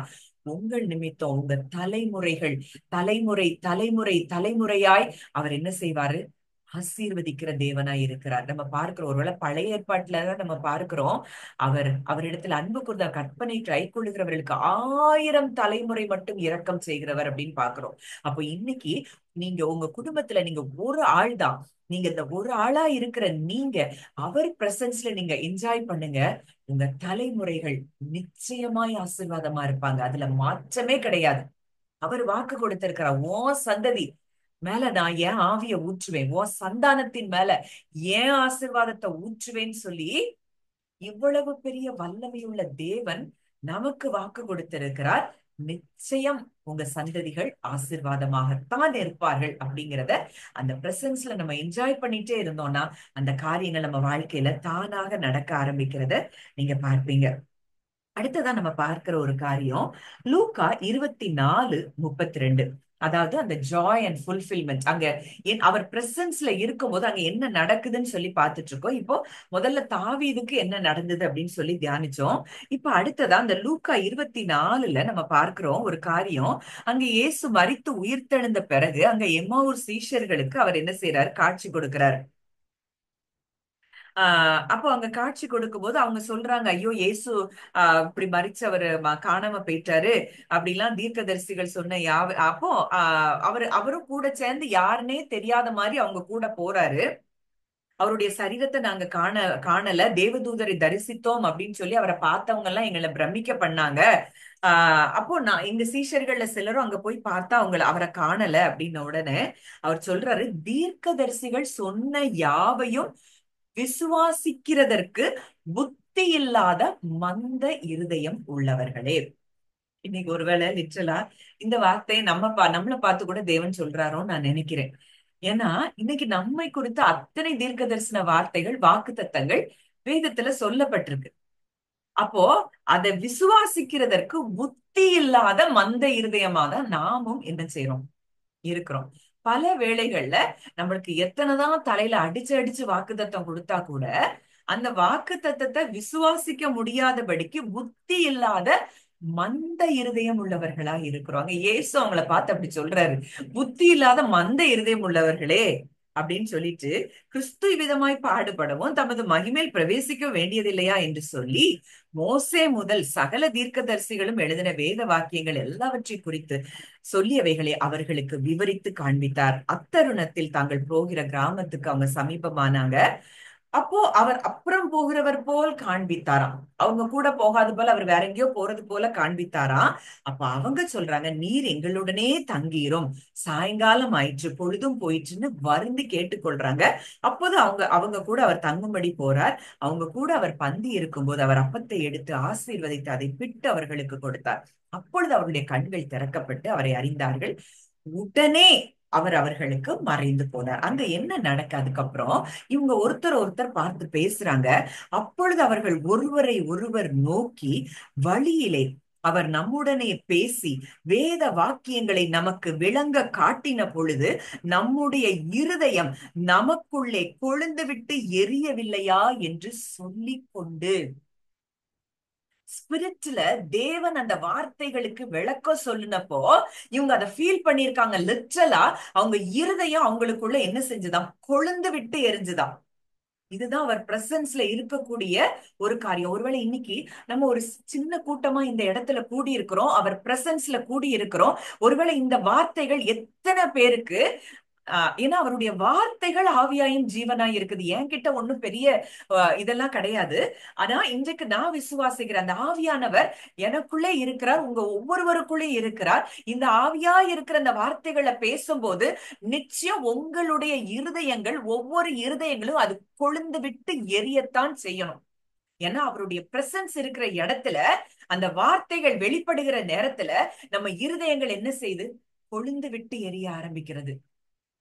உங்கள் நிமித்தம் உங்க தலைமுறைகள் தலைமுறையாய் அவர் என்ன செய்வாரு? ஆசீர்வதிக்கிற தேவனாய் இருக்கிறார். நம்ம பார்க்கிறோம், ஒருவேளை பழைய ஏற்பாட்டுலதான் நம்ம பார்க்கிறோம், அவரிடத்தில் அன்பு கூர்ந்த கற்பனை கை கொள்ளுகிறவர்களுக்கு 1000 தலைமுறை மட்டும் இரக்கம் செய்கிறவர் அப்படின்னு பார்க்கிறோம். அப்போ இன்னைக்கு நீங்க உங்க குடும்பத்துல நீங்க ஒரு ஆள் தான். நீங்க இந்த ஒரு ஆளா இருக்கிற நீங்க அவர் பிரசன்ஸ்ல நீங்க என்ஜாய் பண்ணுங்க. உங்க தலைமுறைகள் நிச்சயமாய் ஆசீர்வாதமா இருப்பாங்க. அதுல மாற்றமே கிடையாது. அவர் வாக்கு கொடுத்திருக்கிறார், உன் சந்ததி மேல நான் ஏன் ஆவிய ஊற்றுவேன், உன் சந்தானத்தின் மேல ஏன் ஆசீர்வாதத்தை ஊற்றுவேன்னு சொல்லி இவ்வளவு பெரிய வல்லமையுள்ள தேவன் நமக்கு வாக்கு கொடுத்திருக்கிறார். நிச்சயம் உங்க சந்ததிகள் ஆசீர்வாதமாகத்தான் இருப்பார்கள் அப்படிங்கிறத அந்த பிரசன்ஸ்ல நம்ம என்ஜாய் பண்ணிட்டே இருந்தோம்னா அந்த காரியங்கள் நம்ம வாழ்க்கையில தானாக நடக்க ஆரம்பிக்கிறத நீங்க பார்ப்பீங்க. அடுத்ததா நம்ம பார்க்கிற ஒரு காரியம் லூக்கா 24:32. அதாவது அந்த ஜாய் அண்ட் ஃபுல்ஃபில்மெண்ட் அங்க அவர் பிரசன்ஸ்ல இருக்கும்போது அங்க என்ன நடக்குதுன்னு சொல்லி பார்த்துட்டு இருக்கோம். இப்போ முதல்ல தாவீதுக்கு என்ன நடந்தது அப்படின்னு சொல்லி தியானிச்சோம். இப்ப அடுத்ததா அந்த லூக்கா 24ல நம்ம பார்க்கிறோம் ஒரு காரியம். அங்க இயேசு மரித்து உயிர்த்தெழுந்த பிறகு அங்க எம்மாவூர் சீஷர்களுக்கு அவர் என்ன செய்யறாரு? காட்சி கொடுக்கிறார். அப்போ அங்க காட்சி கொடுக்கும் போது அவங்க சொல்றாங்க, ஐயோ இயேசு இப்படி மரிச்சு அவரு காணாம போயிட்டாரு அப்படிலாம் தீர்க்கதரிசிகள் சொன்ன அப்போ அவரும் கூட சேர்ந்து யாருன்னே தெரியாத மாதிரி அவங்க கூட போறாரு. அவருடைய சரீரத்தை நாங்க காணல, தேவதூதரை தரிசித்தோம் அப்படின்னு சொல்லி அவரை பார்த்தவங்க எல்லாம் எங்களை பிரமிக்க பண்ணாங்க. அப்போ நான் எங்க சீஷர்கள்ல சிலரும் அங்க போய் பார்த்தா அவரை காணல அப்படின்ன உடனே அவர் சொல்றாரு, தீர்க்கதரிசிகள் சொன்ன யாவையும் விசுவாசிக்கிறதற்கு புத்தி இல்லாத மந்த இருதயம் உள்ளவர்களே. இன்னைக்கு ஒருவேளை லிட்ரலா இந்த வார்த்தையை நம்மளை பார்த்து கூட தேவன் சொல்றாரோன்னு நான் நினைக்கிறேன். ஏன்னா இன்னைக்கு நம்மை குறித்த அத்தனை தீர்க்க தரிசன வார்த்தைகள் வாக்கு தத்தங்கள் வேதத்துல சொல்லப்பட்டிருக்கு. அப்போ அதை விசுவாசிக்கிறதற்கு புத்தி இல்லாத மந்த இருதயமா தான் நாமும் என்ன செய்யறோம்? இருக்கிறோம். பல வேளைகள்ல நம்மளுக்கு எத்தனைதான் தலையில அடிச்சு அடிச்சு வாக்குத்தத்தம் கொடுத்தா கூட அந்த வாக்குத்தத்தத்தை விசுவாசிக்க முடியாதபடிக்கு புத்தி இல்லாத மந்த இருதயம் உள்ளவர்களா இருக்கிறாங்க. இயேசு அவங்கள பார்த்து அப்படி சொல்றாரு, புத்தி இல்லாத மந்த இருதயம் உள்ளவர்களே அப்படின்னு சொல்லிட்டு, கிறிஸ்து விதமாய் பாடுபடவும் தமது மகிமேல் பிரவேசிக்க வேண்டியதில்லையா என்று சொல்லி மோசே முதல் சகல தீர்க்கதரிசிகளும் எழுதின வேத வாக்கியங்கள் எல்லாவற்றை குறித்து சொல்லியவைகளை அவர்களுக்கு விவரித்து காண்பித்தார். அத்தருணத்தில் தாங்கள் போகிற கிராமத்துக்கு அவங்க சமீபமானாங்க. அப்போ அவர் அப்புறம் போகிறவர் போல் காண்பித்தாராம். அவங்க கூட போகாது போல அவர் வேற எங்கேயோ போறது போல காண்பித்தாராம். அப்ப அவங்க சொல்றாங்க, நீர் எங்களுடனே தங்கிரும், சாயங்காலம் ஆயிற்று, பொழுதும் போயிற்றுன்னு வருந்தி கேட்டுக்கொள்றாங்க. அப்போது அவங்க கூட அவர் தங்கும்படி போறார். அவங்க கூட அவர் பந்தி இருக்கும்போது அவர் அப்பத்தை எடுத்து ஆசீர்வதித்து அதை பிட்டு அவர்களுக்கு கொடுத்தார். அப்பொழுது அவருடைய கண்கள் திறக்கப்பட்டு அவரை அறிந்தார்கள். உடனே அவர் அவர்களுக்கு மறைந்து போனார். அங்க என்ன நடக்க அதுக்கப்புறம் இவங்க ஒருத்தர் பார்த்து பேசுறாங்க. அப்பொழுது அவர்கள் ஒருவரை ஒருவர் நோக்கி, வழியிலே அவர் நம்முடனே பேசி வேத வாக்கியங்களை நமக்கு விளங்க காட்டின பொழுது நம்முடைய இருதயம் நமக்குள்ளே கொழுந்து விட்டு எரியவில்லையா என்று சொல்லிக் கொண்டு, ஸ்பிரிட்ல தேவன் அந்த வார்த்தைகளுக்கு விளக்கம் சொல்லினப்போ இவங்க அதை ஃபீல் பண்ணிருக்காங்க. லிட்ரலா அவங்க இருதயம் அவங்களுக்குள்ள என்ன செஞ்சுதான்? கொழுந்து விட்டு எரிஞ்சுதான். இதுதான் அவர் பிரசன்ஸ்ல இருக்கக்கூடிய ஒரு காரியம். ஒருவேளை இன்னைக்கு நம்ம ஒரு சின்ன கூட்டமா இந்த இடத்துல கூடி இருக்கிறோம், அவர் பிரசன்ஸ்ல கூடி இருக்கிறோம். ஒருவேளை இந்த வார்த்தைகள் எத்தனை பேருக்கு ஏன்னா அவருடைய வார்த்தைகள் ஆவியாயும் ஜீவனாய் இருக்குது. என்கிட்ட ஒண்ணும் பெரிய இதெல்லாம் கிடையாது. ஆனா இன்றைக்கு நான் விசுவாசிக்கிறேன், அந்த ஆவியானவர் எனக்குள்ளே இருக்கிறார், உங்க ஒவ்வொருவருக்குள்ளே இருக்கிறார். இந்த ஆவியா இருக்கிற அந்த வார்த்தைகளை பேசும்போது நிச்சயம் உங்களுடைய இருதயங்கள், ஒவ்வொரு இருதயங்களும் அது கொழுந்து விட்டு எரியத்தான் செய்யணும். ஏன்னா அவருடைய பிரசன்ஸ் இருக்கிற இடத்துல அந்த வார்த்தைகள் வெளிப்படுகிற நேரத்துல நம்ம இருதயங்கள் என்ன செய்து? கொழுந்து விட்டு எரிய ஆரம்பிக்கிறது.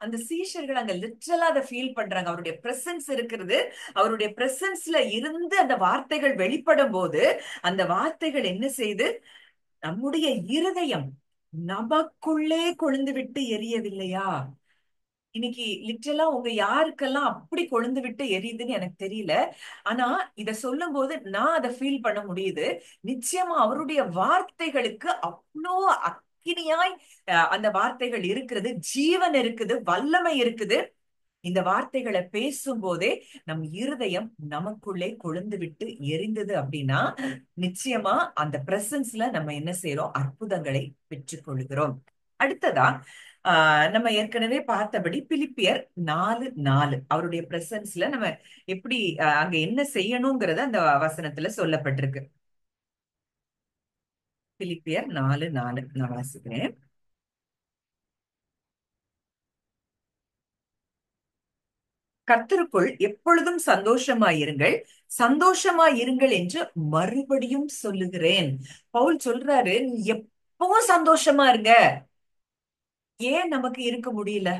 அந்த சீஷர்கள் அங்க லிட்ரலா அதை ஃபீல் பண்றாங்க. அவருடைய பிரசன்ஸ் இருக்கிறது. அவருடைய பிரசன்ஸ்ல இருந்து அந்த வார்த்தைகள் வெளிப்படும் போது அந்த வார்த்தைகள் என்ன செய்து? நம்முடைய இருதயம் நமக்குள்ளே கொழுந்து விட்டு எரியவில்லையா? இன்னைக்கு லிட்டரலா உங்க யாருக்கெல்லாம் அப்படி கொழுந்து விட்டு எரியுதுன்னு எனக்கு தெரியல. ஆனா இத சொல்லும் போது நான் அதை ஃபீல் பண்ண முடியுது. நிச்சயமா அவருடைய வார்த்தைகளுக்கு அவ்வளோ அக்கினியாய் அந்த வார்த்தைகள் இருக்கிறது, ஜீவன் இருக்குது, வல்லமை இருக்குது. இந்த வார்த்தைகளை பேசும்போதே நம் இருதயம் நமக்குள்ளே கொழுந்து விட்டு எரிந்தது அப்படின்னா நிச்சயமா அந்த பிரசன்ஸ்ல நம்ம என்ன செய்யறோம்? அற்புதங்களை பெற்றுக் கொள்கிறோம். அடுத்ததா நம்ம ஏற்கனவே பார்த்தபடி பிலிப்பியர் 4:4 அவருடைய பிரசன்ஸ்ல நம்ம எப்படி அங்க என்ன செய்யணுங்கிறத அந்த வசனத்துல சொல்லப்பட்டிருக்கு. பிலிப்பியர் 4:4 நான் வாசிக்கிறேன். கர்த்தருக்குள் எப்பொழுதும் சந்தோஷமாயிருங்கள், சந்தோஷமாயிருங்கள் என்று மறுபடியும் சொல்லுகிறேன். பவுல் சொல்றாரு, நீ எப்பவும் சந்தோஷமா இருங்க. ஏன் நமக்கு இருக்க முடியல?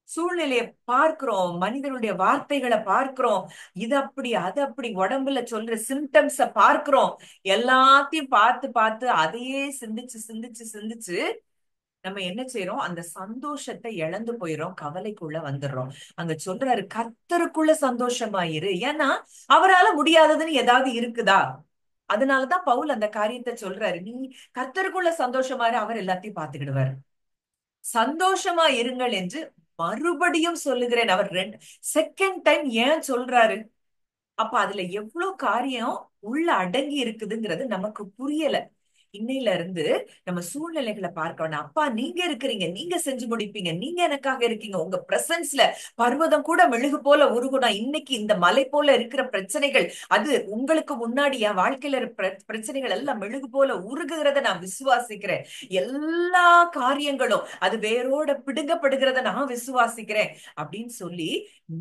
சூழ்நிலையை பார்க்கிறோம், மனிதனுடைய வார்த்தைகளை பார்க்கிறோம், இது அப்படி அது அப்படி, உடம்புல சொல்ற சிம்டம்ஸ பார்க்கிறோம். எல்லாத்தையும் பார்த்து பார்த்து அதையே சிந்திச்சு சிந்திச்சு சிந்திச்சு நம்ம என்ன செய்யறோம்? அந்த சந்தோஷத்தை இழந்து போயிரும், கவலைக்குள்ள வந்துடுறோம். அங்க சொல்றாரு, கர்த்தருக்குள்ள சந்தோஷமாயிரு. ஏன்னா அவரால முடியாததுன்னு ஏதாவது இருக்குதா? அதனாலதான் பவுல் அந்த காரியத்தை சொல்றாரு. நீ கர்த்தருக்குள்ள சந்தோஷமா இரு, அவர் எல்லாத்தையும் பார்த்துக்கிடுவாரு. சந்தோஷமா இருங்கள் என்று மறுபடியும் சொல்லுகிறேன். அவர் செகண்ட் டைம் ஏன் சொல்றாரு? அப்ப அதுல எவ்வளவு காரியம் உள்ள அடங்கி இருக்குதுங்கிறது நமக்கு புரியல. இன்னையில இருந்து நம்ம சூழ்நிலைகளை பார்க்க வேண்டாம். அப்பா நீங்க இருக்கிறீங்க, நீங்க செஞ்சு முடிப்பீங்க, நீங்க எனக்காக இருக்கீங்க. உங்க பிரசன்ஸ்ல பர்வதம் கூட மெழுகு போல உருகுனா, இன்னைக்கு இந்த மலை போல இருக்கிற பிரச்சனைகள் அது உங்களுக்கு முன்னாடி என் வாழ்க்கையில பிரச்சனைகள் எல்லாம் மெழுகு போல உருகுகிறத நான் விசுவாசிக்கிறேன். எல்லா காரியங்களும் அது வேரோட பிடுங்கப்படுகிறத நான் விசுவாசிக்கிறேன் அப்படின்னு சொல்லி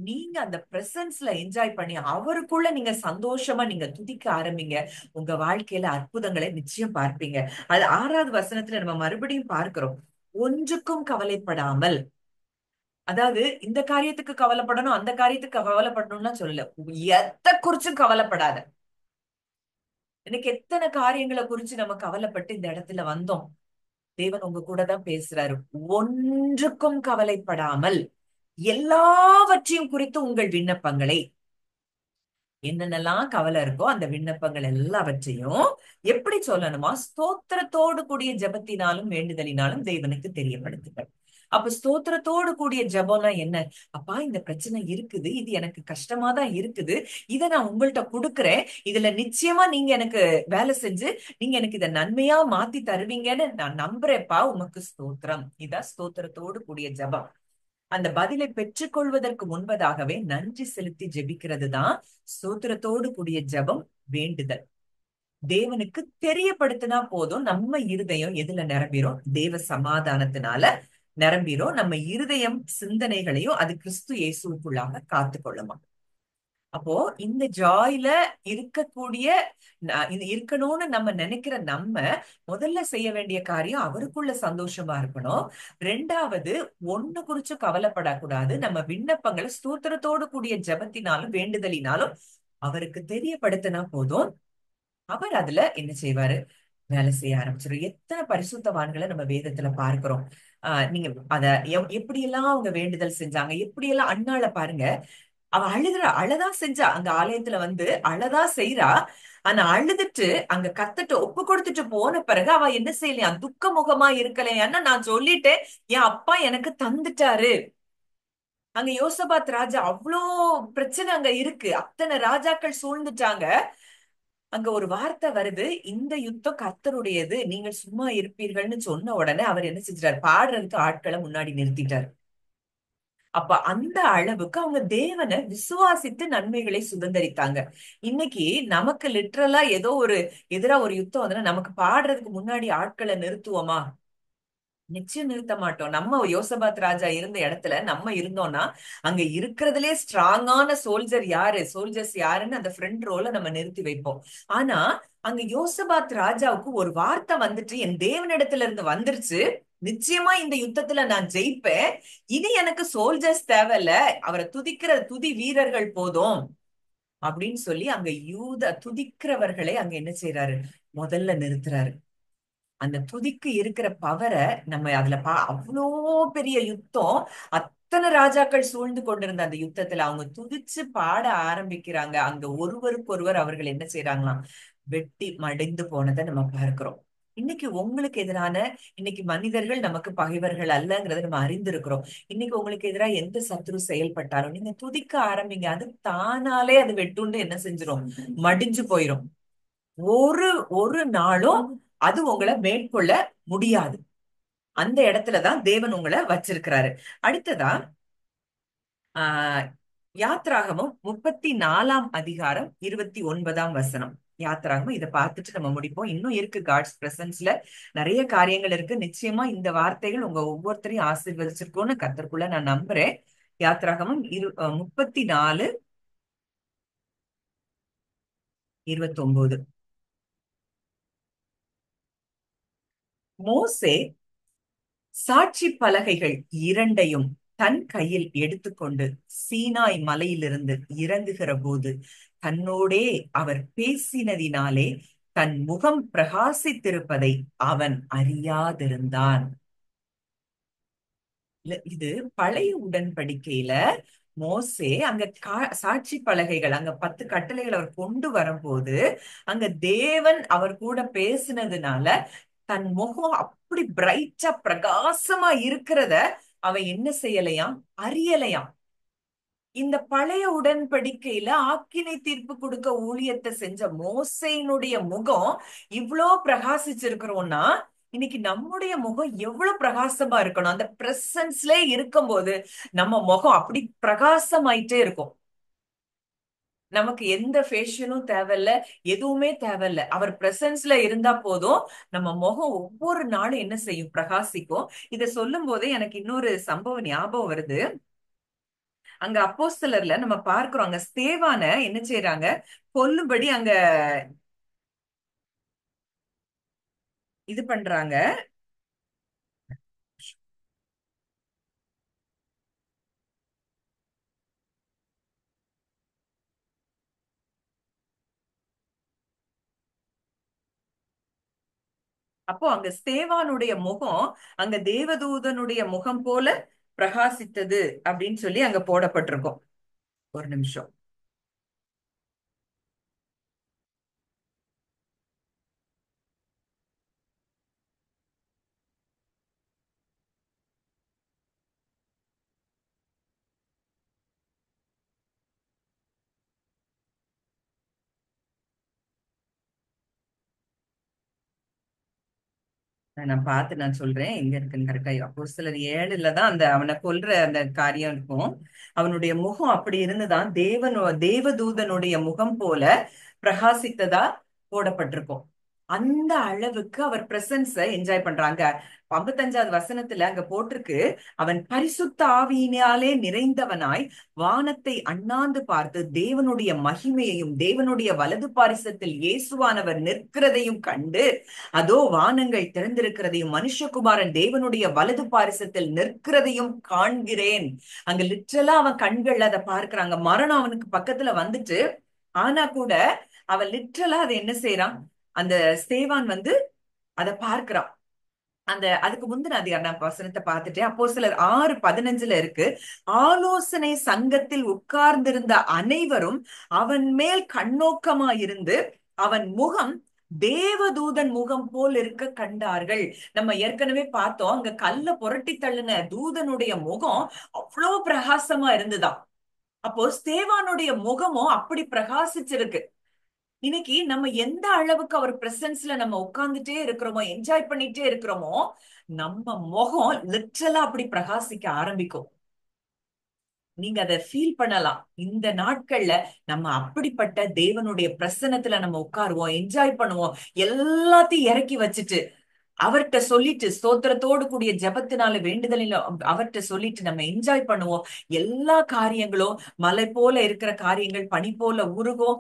நீங்க அந்த பிரசன்ஸ்ல என்ஜாய் பண்ணி அவருக்குள்ள நீங்க சந்தோஷமா நீங்க துதிக்க ஆரம்பிங்க. உங்க வாழ்க்கையில அற்புதங்களை நிச்சயம் பார்ப்பீங்க. அது 6வது வசனத்துல நம்ம மறுபடியும் பார்க்கிறோம். ஒன்றுக்கும் கவலைப்படாமல், அதாவது இந்த காரியத்துக்கு கவலைப்படணும், அந்த காரியத்துக்கு கவலைப்படணும்னா சொல்லல, எதை குறிச்சும் கவலைப்படாத. எனக்கு எத்தனை காரியங்களை குறிச்சு நம்ம கவலைப்பட்டு இந்த இடத்துல வந்தோம். தேவன் உங்க கூட தான் பேசுறாரு. ஒன்றுக்கும் கவலைப்படாமல் எல்லாவற்றையும் குறித்து உங்கள் விண்ணப்பங்களை, என்னென்னலாம் கவலை இருக்கோ அந்த விண்ணப்பங்கள் எல்லாவற்றையும் எப்படி சொல்லணுமா? ஸ்தோத்திரத்தோடு கூடிய ஜெபத்தினாலும் வேண்டுதலினாலும் தேவனுக்கு தெரியப்படுத்துங்கள். அப்ப ஸ்தோத்திரத்தோடு கூடிய ஜெபம்னா என்ன? அப்பா இந்த பிரச்சனை இருக்குது, இது எனக்கு கஷ்டமா தான் இருக்குது, இதை நான் உங்கள்ட்ட கொடுக்குறேன், இதுல நிச்சயமா நீங்க எனக்கு வேலை செஞ்சு நீங்க எனக்கு இதை நன்மையா மாத்தி தருவீங்கன்னு நான் நம்புறேன்ப்பா, உமக்கு ஸ்தோத்திரம். இதான் ஸ்தோத்திரத்தோடு கூடிய ஜெபம். அந்த பதிலை பெற்றுக்கொள்வதற்கு முன்பதாகவே நன்றி செலுத்தி ஜெபிக்கிறது தான் ஸ்தோத்திரத்தோடு கூடிய ஜெபம், வேண்டுதல். தேவனுக்கு தெரியப்படுத்தினா போதும், நம்ம இருதயம் எதுல நிரம்பிரும்? தேவ சமாதானத்தினால நிரம்பிரும். நம்ம இருதயம் சிந்தனைகளையும் அது கிறிஸ்து இயேசுக்குள்ளாக காத்து கொள்ளுமா. அப்போ இந்த ஜாய்ல இருக்கக்கூடிய இது இருக்கணும்னு நம்ம நினைக்கிற நம்ம முதல்ல செய்ய வேண்டிய காரியம் அவருக்குள்ள சந்தோஷமா இருக்கணும். ரெண்டாவது, ஒண்ணு குறிச்சு கவலைப்படக்கூடாது. நம்ம விண்ணப்பங்களை ஸ்தோத்திரத்தோடு கூடிய ஜெபத்தினாலும் வேண்டுதலினாலும் அவருக்கு தெரியப்படுத்தினா போதும், அவர் அதுல என்ன செய்வாரு? வேலை செய்ய ஆரம்பிச்சிடும். எத்தனை பரிசுத்தவான்களை நம்ம வேதத்துல பார்க்கிறோம். நீங்க அத எப்படியெல்லாம் அவங்க வேண்டுதல் செஞ்சாங்க, எப்படியெல்லாம் அண்ணாள பாருங்க. அவ அழுதுறா, அழதான் செஞ்சா, அங்க ஆலயத்துல வந்து அழதா செய்யறா. ஆனா அழுதுட்டு அங்க கத்துட்டு ஒப்பு கொடுத்துட்டு போன பிறகு அவ என்ன செய்யலையா? துக்க முகமா இருக்கலையான்னா, நான் சொல்லிட்டேன், என் அப்பா எனக்கு தந்துட்டாரு. அங்க யோசபாத் ராஜா, அவ்வளோ பிரச்சனை அங்க இருக்கு, அத்தனை ராஜாக்கள் சூழ்ந்துட்டாங்க. அங்க ஒரு வார்த்தை வருது, இந்த யுத்தம் கர்த்தருடையது, நீங்கள் சும்மா இருப்பீர்கள்னு சொன்ன உடனே அவர் என்ன செஞ்சாரு? பாடுறதுக்கு ஆட்களை முன்னாடி நிறுத்திட்டார். அப்ப அந்த அளவுக்கு அவங்க தேவனை விசுவாசித்து நன்மைகளை சுதந்திரித்தாங்க. இன்னைக்கு நமக்கு லிட்ரலா ஏதோ ஒரு எதிரா ஒரு யுத்தம் வந்து நமக்கு பாடுறதுக்கு முன்னாடி ஆட்களை நிறுத்துவோமா? நிச்சயம் நிறுத்த மாட்டோம். நம்ம யோசபாத் ராஜா இருந்த இடத்துல நம்ம இருந்தோம்னா அங்க இருக்கிறதுலே ஸ்ட்ராங்கான சோல்ஜர்ஸ் யாருன்னு அந்த ஃப்ரண்ட் ரோல நம்ம நிறுத்தி வைப்போம். ஆனா அங்க யோசபாத் ராஜாவுக்கு ஒரு வார்த்தை வந்துட்டு, என் தேவனிடத்துல இருந்து வந்துருச்சு, நிச்சயமா இந்த யுத்தத்துல நான் ஜெயிப்பேன், இனி எனக்கு சோல்ஜர்ஸ் தேவையில்ல, அவரை துதிக்கிற துதி வீரர்கள் போதும் அப்படின்னு சொல்லி அங்க துதிக்கிறவர்களை அங்க என்ன செய்யறாரு? முதல்ல நிறுத்துறாரு. அந்த துதிக்கு இருக்கிற பவரை நம்ம அதுல அவ்வளோ பெரிய யுத்தம், அத்தனை ராஜாக்கள் சூழ்ந்து கொண்டிருந்த அந்த யுத்தத்துல அவங்க துதிச்சு பாட ஆரம்பிக்கிறாங்க. அங்க ஒருவருக்கொருவர் அவர்கள் என்ன செய்யறாங்களாம், வெட்டி மடிந்து போனதை நம்ம பார்க்கிறோம். இன்னைக்கு உங்களுக்கு எதிரான, இன்னைக்கு மனிதர்கள் நமக்கு பகைவர்கள் அல்லங்கிறத நம்ம அறிந்திருக்கிறோம். இன்னைக்கு உங்களுக்கு எதிராக எந்த சத்துரு செயல்பட்டாலும் நீங்க துதிக்க ஆரம்பிங்க, அது தானாலே அது வெட்டுண்டு என்ன செஞ்சிரும், மடிஞ்சு போயிரும். ஒரு ஒரு நாளும் அது உங்களை மேற்கொள்ள முடியாது. அந்த இடத்துலதான் தேவன் உங்களை வச்சிருக்கிறாரு. அடுத்ததா ஆஹ் யாத்ராகமம் 34 29 யாத்ராகமம், இதை பார்த்துட்டு நம்ம முடிப்போம். இன்னும் இருக்கு காட்ஸ் பிரசன்ஸ்ல நிறைய காரியங்கள் இருக்கு. நிச்சயமா இந்த வார்த்தைகள் உங்க ஒவ்வொருத்தரையும் ஆசீர்வதிச்சிருக்கோன்னு கர்த்தருக்குள்ள நான் நம்புறேன். யாத்ராகமம் 34:29. மோசே சாட்சி பலகைகள் இரண்டையும் தன் கையில் எடுத்துக்கொண்டு சீனாய் மலையிலிருந்து இறங்குகிற போது தன்னோடே அவர் பேசினதினாலே தன் முகம் பிரகாசித்திருப்பதை அவன் அறியாதிருந்தான். இது பழைய உடன்படிக்கையில மோசே அங்க சாட்சி பலகைகள், அங்க 10 கட்டளைகள் அவர் கொண்டு வரும்போது அங்க தேவன் அவர் கூட பேசினதுனால தன் முகம் அப்படி பிரைட்டா பிரகாசமா இருக்கிறத அவன் என்ன செய்யலையாம், அறியலையாம். இந்த பழைய உடன்படிக்கையில ஆக்கினை தீர்ப்பு கொடுக்க ஊழியத்தை செஞ்ச மோசேயினுடைய முகம் இவ்வளோ பிரகாசிச்சிருக்கிறோம்னா, இன்னைக்கு நம்முடைய முகம் எவ்வளவு பிரகாசமா இருக்கணும். அந்த பிரசன்ஸ்ல இருக்கும்போது நம்ம முகம் அப்படி பிரகாசமாயிட்டே இருக்கும். நமக்கு எந்த ஃபேஷியலும் தேவையில்ல, எதுவுமே தேவையில்ல. அவர் பிரசன்ஸ்ல இருந்தா போதும், நம்ம முகம் ஒவ்வொரு நாளும் என்ன செய்யும், பிரகாசிக்கும். இத சொல்லும் போதே எனக்கு இன்னொரு சம்பவம் ஞாபகம் வருது. அங்க அப்போஸ்தலர்ல நம்ம பார்க்கிறோம், அங்க ஸ்தேவான என்ன செய்யறாங்க, கொல்லும்படி அங்க இது பண்றாங்க. அப்போ அங்க ஸ்தேவானுடைய முகம் அங்க தேவதூதனுடைய முகம் போல பிரகாசித்தது அப்படின்னு சொல்லி அங்க போடப்பட்டிருக்கும். ஒரு நிமிஷம். நான் பார்த்து நான் சொல்றேன் எங்க இருக்குன்னு கரெக்டா. அப்போஸ்தலர் 7 அந்த அவனை கொல்ற அந்த காரியம் இருக்கும். அவனுடைய முகம் அப்படி இருந்துதான் தேவதூதனுடைய முகம் போல பிரகாசித்ததா போடப்பட்டிருக்கும். அந்த அளவுக்கு அவர் பிரசன்ஸ என்ஜாய் பண்றாங்க. 55 அங்க போட்டிருக்கு, அவன் பரிசுத்த ஆவியினாலே நிறைந்தவனாய் வானத்தை அண்ணாந்து பார்த்து தேவனுடைய மகிமையையும் தேவனுடைய வலது பாரிசத்தில் இயேசுவானவர் நிற்கிறதையும் கண்டு, அதோ வானங்கள் திறந்திருக்கிறதையும் மனுஷகுமாரன் தேவனுடைய வலது பாரிசத்தில் நிற்கிறதையும் காண்கிறேன். அங்க லிட்ரலா அவன் கண்கள் அதை பார்க்கிறாங்க. மரணம் அவனுக்கு பக்கத்துல வந்துட்டு, ஆனா கூட அவன் லிட்ரலா அதை என்ன செய்யறான், அந்த ஸ்தேவான் அதை பார்க்கிறான். அதுக்கு முந்தின அதிகாரம் நான் வசனத்தை பார்த்துட்டேன். அப்போஸ்தலர் 6:15 இருக்கு, ஆலோசனை சங்கத்தில் உட்கார்ந்திருந்த அனைவரும் அவன் மேல் கண்ணோக்கமா இருந்து அவன் முகம் தேவதூதன் முகம் போல் இருக்க கண்டார்கள். நம்ம ஏற்கனவே பார்த்தோம், அங்க கல்ல புரட்டி தள்ளுன தூதனுடைய முகம் அவ்வளவு பிரகாசமா இருந்துதான். அப்போ ஸ்தேவானுடைய முகமும் அப்படி பிரகாசிச்சிருக்கு. இன்னைக்கு நம்ம எந்த அளவுக்கு அவர் பிரசன்ஸ்ல நம்ம உட்கார்ந்துட்டே இருக்கிறோமோ, என்ஜாய் பண்ணிட்டே இருக்கிறோமோ, நம்ம முகம் லிட்டரலா அப்படி பிரகாசிக்க ஆரம்பிக்கும். நீங்க அதை ஃபீல் பண்ணலாம். இந்த நாட்கள்ல நம்ம அப்படிப்பட்ட தேவனுடைய பிரசன்னத்துல நம்ம உட்காருவோம், என்ஜாய் பண்ணுவோம். எல்லாத்தையும் இறக்கி வச்சுட்டு அவர்கிட்ட சொல்லிட்டு ஸ்தோத்திரத்தோடு கூடிய ஜெபத்தினால வேண்டுதலில அவர்கிட்ட சொல்லிட்டு நம்ம என்ஜாய் பண்ணுவோம். எல்லா காரியங்களும் மலை போல இருக்கிற காரியங்கள் பனி போல உருகும்.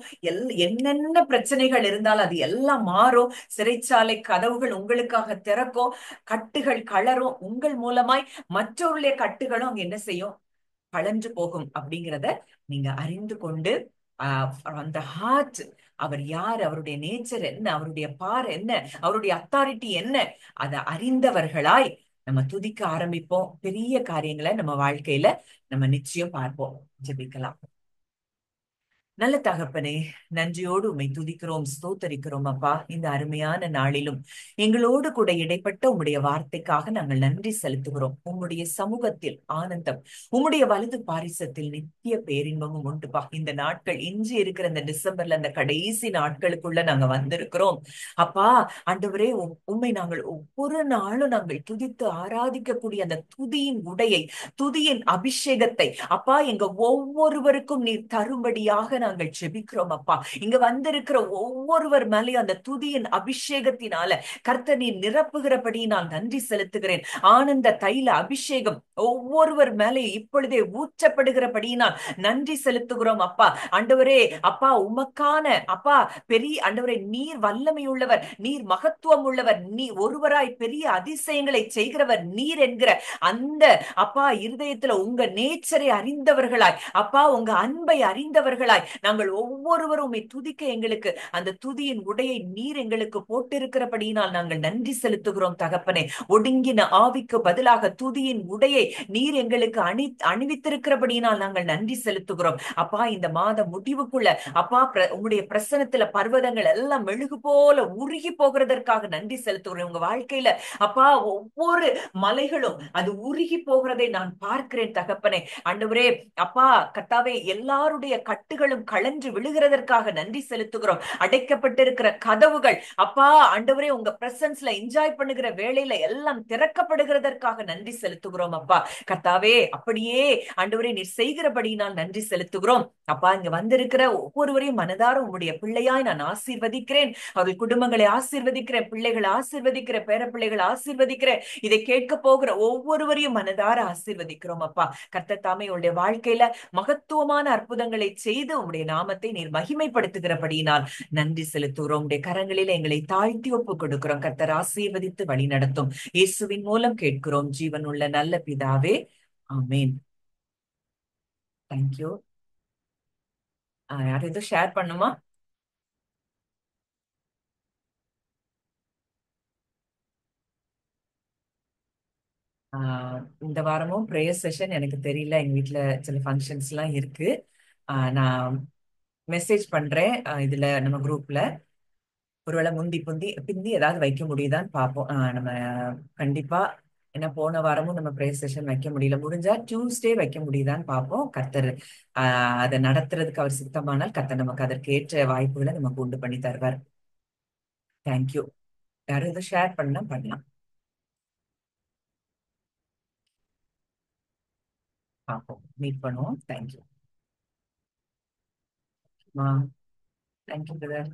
என்னென்ன பிரச்சனைகள் இருந்தாலும் அது எல்லாம் மாறும். சிறைச்சாலை கதவுகள் உங்களுக்காக திறக்கும். கட்டுகள் களரும். உங்கள் மூலமாய் மற்றவர்களுடைய கட்டுகளும் அங்க என்ன செய்யும், கழன்று போகும். அப்படிங்கிறத நீங்க அறிந்து கொண்டு அந்த ஹார்ட், அவர் யார், அவருடைய நேச்சர் என்ன, அவருடைய பார் என்ன, அவருடைய அத்தாரிட்டி என்ன, அதை அறிந்தவர்களாய் நம்ம துதிக்க ஆரம்பிப்போம். பெரிய காரியங்களை நம்ம வாழ்க்கையில நம்ம நிச்சயம் பார்ப்போம். ஜெபிக்கலாம். நல்ல தகப்பனே, நன்றியோடு உம்மை துதிக்கிறோம், ஸ்தோத்தரிக்கிறோம் அப்பா. இந்த அருமையான நாளிலும் எங்களோடு கூட இடைப்பட்ட உம்முடைய வார்த்தைக்காக நாங்கள் நன்றி செலுத்துகிறோம். உம்முடைய சமூகத்தில் ஆனந்தம், உம்முடைய வலது பாரிசத்தில் நித்திய பேரின்பமும் உண்டுப்பா. இந்த நாட்கள் இன்று இருக்கிற இந்த டிசம்பர்ல அந்த கடைசி நாட்களுக்குள்ள நாங்க வந்திருக்கிறோம் அப்பா. ஆண்டவரே, உம்மை நாங்கள் ஒவ்வொரு நாளும் நாங்கள் துதித்து ஆராதிக்கக்கூடிய அந்த துதியின் உடையை, துதியின் அபிஷேகத்தை அப்பா எங்க ஒவ்வொருவருக்கும் நீர் தரும்படியாக நாங்கள் ஜெபிக்கிறோம் அப்பா. இங்க வந்திருக்கிற ஒவ்வொருவர் மேலேயும் அந்த துதியின் அபிஷேகத்தினால கர்த்தர் நீர் நிரப்புகிறபடி நான் நன்றி செலுத்துகிறேன். ஆனந்த தைல அபிஷேகம் ஒவ்வொருவர் மேலே இப்பொழுதே ஊற்றப்படுகிறபடியினால் நன்றி செலுத்துகிறோம் அப்பா. ஆண்டவரே அப்பா, உமக்கான அப்பா பெரிய ஆண்டவரே, நீர் வல்லமை உள்ளவர், நீர் மகத்துவம் உள்ளவர், நீ ஒருவராய் பெரிய அதிசயங்களை செய்கிறவர் நீர் என்கிற அந்த அப்பா இருதயத்துல உங்க நேச்சரை அறிந்தவர்களாய் அப்பா, உங்க அன்பை அறிந்தவர்களாய் நாங்கள் ஒவ்வொருவரும் உம்மை துதிக்க எங்களுக்கு அந்த துதியின் உடையை நீர் எங்களுக்கு போட்டிருக்கிறபடியினால் நாங்கள் நன்றி செலுத்துகிறோம் தகப்பனே. ஒடுங்கின ஆவிக்கு பதிலாக துதியின் உடையை நீர் எங்களுக்கு அணிவித்திருக்கிறபடியினால் நாங்கள் நன்றி செலுத்துகிறோம் அப்பா. இந்த மாத முடிவுக்குள்ள அப்பா உங்களுடைய பிரசனத்துல பர்வதங்கள் எல்லாம் மெழுகு போல உருகி போகிறதற்காக நன்றி செலுத்துகிறோம். உங்க வாழ்க்கையில அப்பா ஒவ்வொரு மலைகளும் அது உருகி போகிறதை நான் பார்க்கிறேன் தகப்பனே. ஆண்டவரே அப்பா கர்த்தாவே, எல்லாருடைய கட்டுகளும் கழன்று விழுகிறதற்காக நன்றி செலுத்துகிறோம். அடைக்கப்பட்டிருக்கிற கதவுகள் அப்பா ஆண்டவரே உங்க பிரசன்ஸ்ல என்ஜாய் பண்ணுகிற வேளையில எல்லாம் திறக்கப்படுகிறதற்காக நன்றி செலுத்துகிறோம் அப்பா. கர்த்தாவே அப்படியே ஆண்டவரே நீர் செய்கிறபடியினால் நன்றி செலுத்துகிறோம் அப்பா. இங்க வந்திருக்கிற ஒவ்வொருவரையும் மனதார உங்களுடைய பிள்ளையாய் நான் ஆசீர்வதிக்கிறேன். அவர்கள் குடும்பங்களை ஆசீர்வதிக்கிறேன், பிள்ளைகளை ஆசீர்வதிக்கிறேன், பேர பிள்ளைகளை ஆசீர்வதிக்கிறேன். இதை கேட்க போகிற ஒவ்வொருவரையும் மனதார ஆசீர்வதிக்கிறோம் அப்பா. கர்த்தர் தாமே உங்களுடைய வாழ்க்கையில மகத்துவமான அற்புதங்களை செய்து உங்களுடைய நாமத்தை நீர் மகிமைப்படுத்துகிறபடியினால் நன்றி செலுத்துகிறோம். உங்களுடைய கரங்களில் எங்களை தாழ்த்தி ஒப்பு கொடுக்கிறோம். கர்த்தர் ஆசீர்வதித்து வழி நடத்தும். இயேசுவின் மூலம் கேட்கிறோம் ஜீவனுள்ள நல்ல பிதாவே, ஆமேன். தேங்க்யூ. யாரும் எதுவும் ஷேர் பண்ணுமா? இந்த வாரமும் ப்ரேயர் செஷன் எனக்கு தெரியல, எங்க வீட்டுல சில ஃபங்க்ஷன்ஸ் எல்லாம் இருக்கு. நான் மெசேஜ் பண்றேன் இதுல நம்ம குரூப்ல. ஒருவேளை முந்தி புந்தி பிந்தி ஏதாவது வைக்க முடியுதான்னு பார்ப்போம். நம்ம கண்டிப்பா, ஏன்னா போன வாரமும் நம்ம ப்ரேயர் செஷன் வைக்க முடியல, முடிஞ்சா டியூஸ்டே வைக்க முடியுதான்னு பார்ப்போம். கர்த்தர் அதை நடத்துறதுக்கு அவர் சித்தமானால் கர்த்தர் நமக்கு அதற்கு ஏற்ற வாய்ப்புகளை நமக்கு உண்டு பண்ணி தருவார். தேங்க்யூ. யாரும் இதை ஷேர் பண்ணா பண்ணலாம். பார்ப்போம், மீட் பண்ணுவோம். தேங்க்யூ. Thank you brother.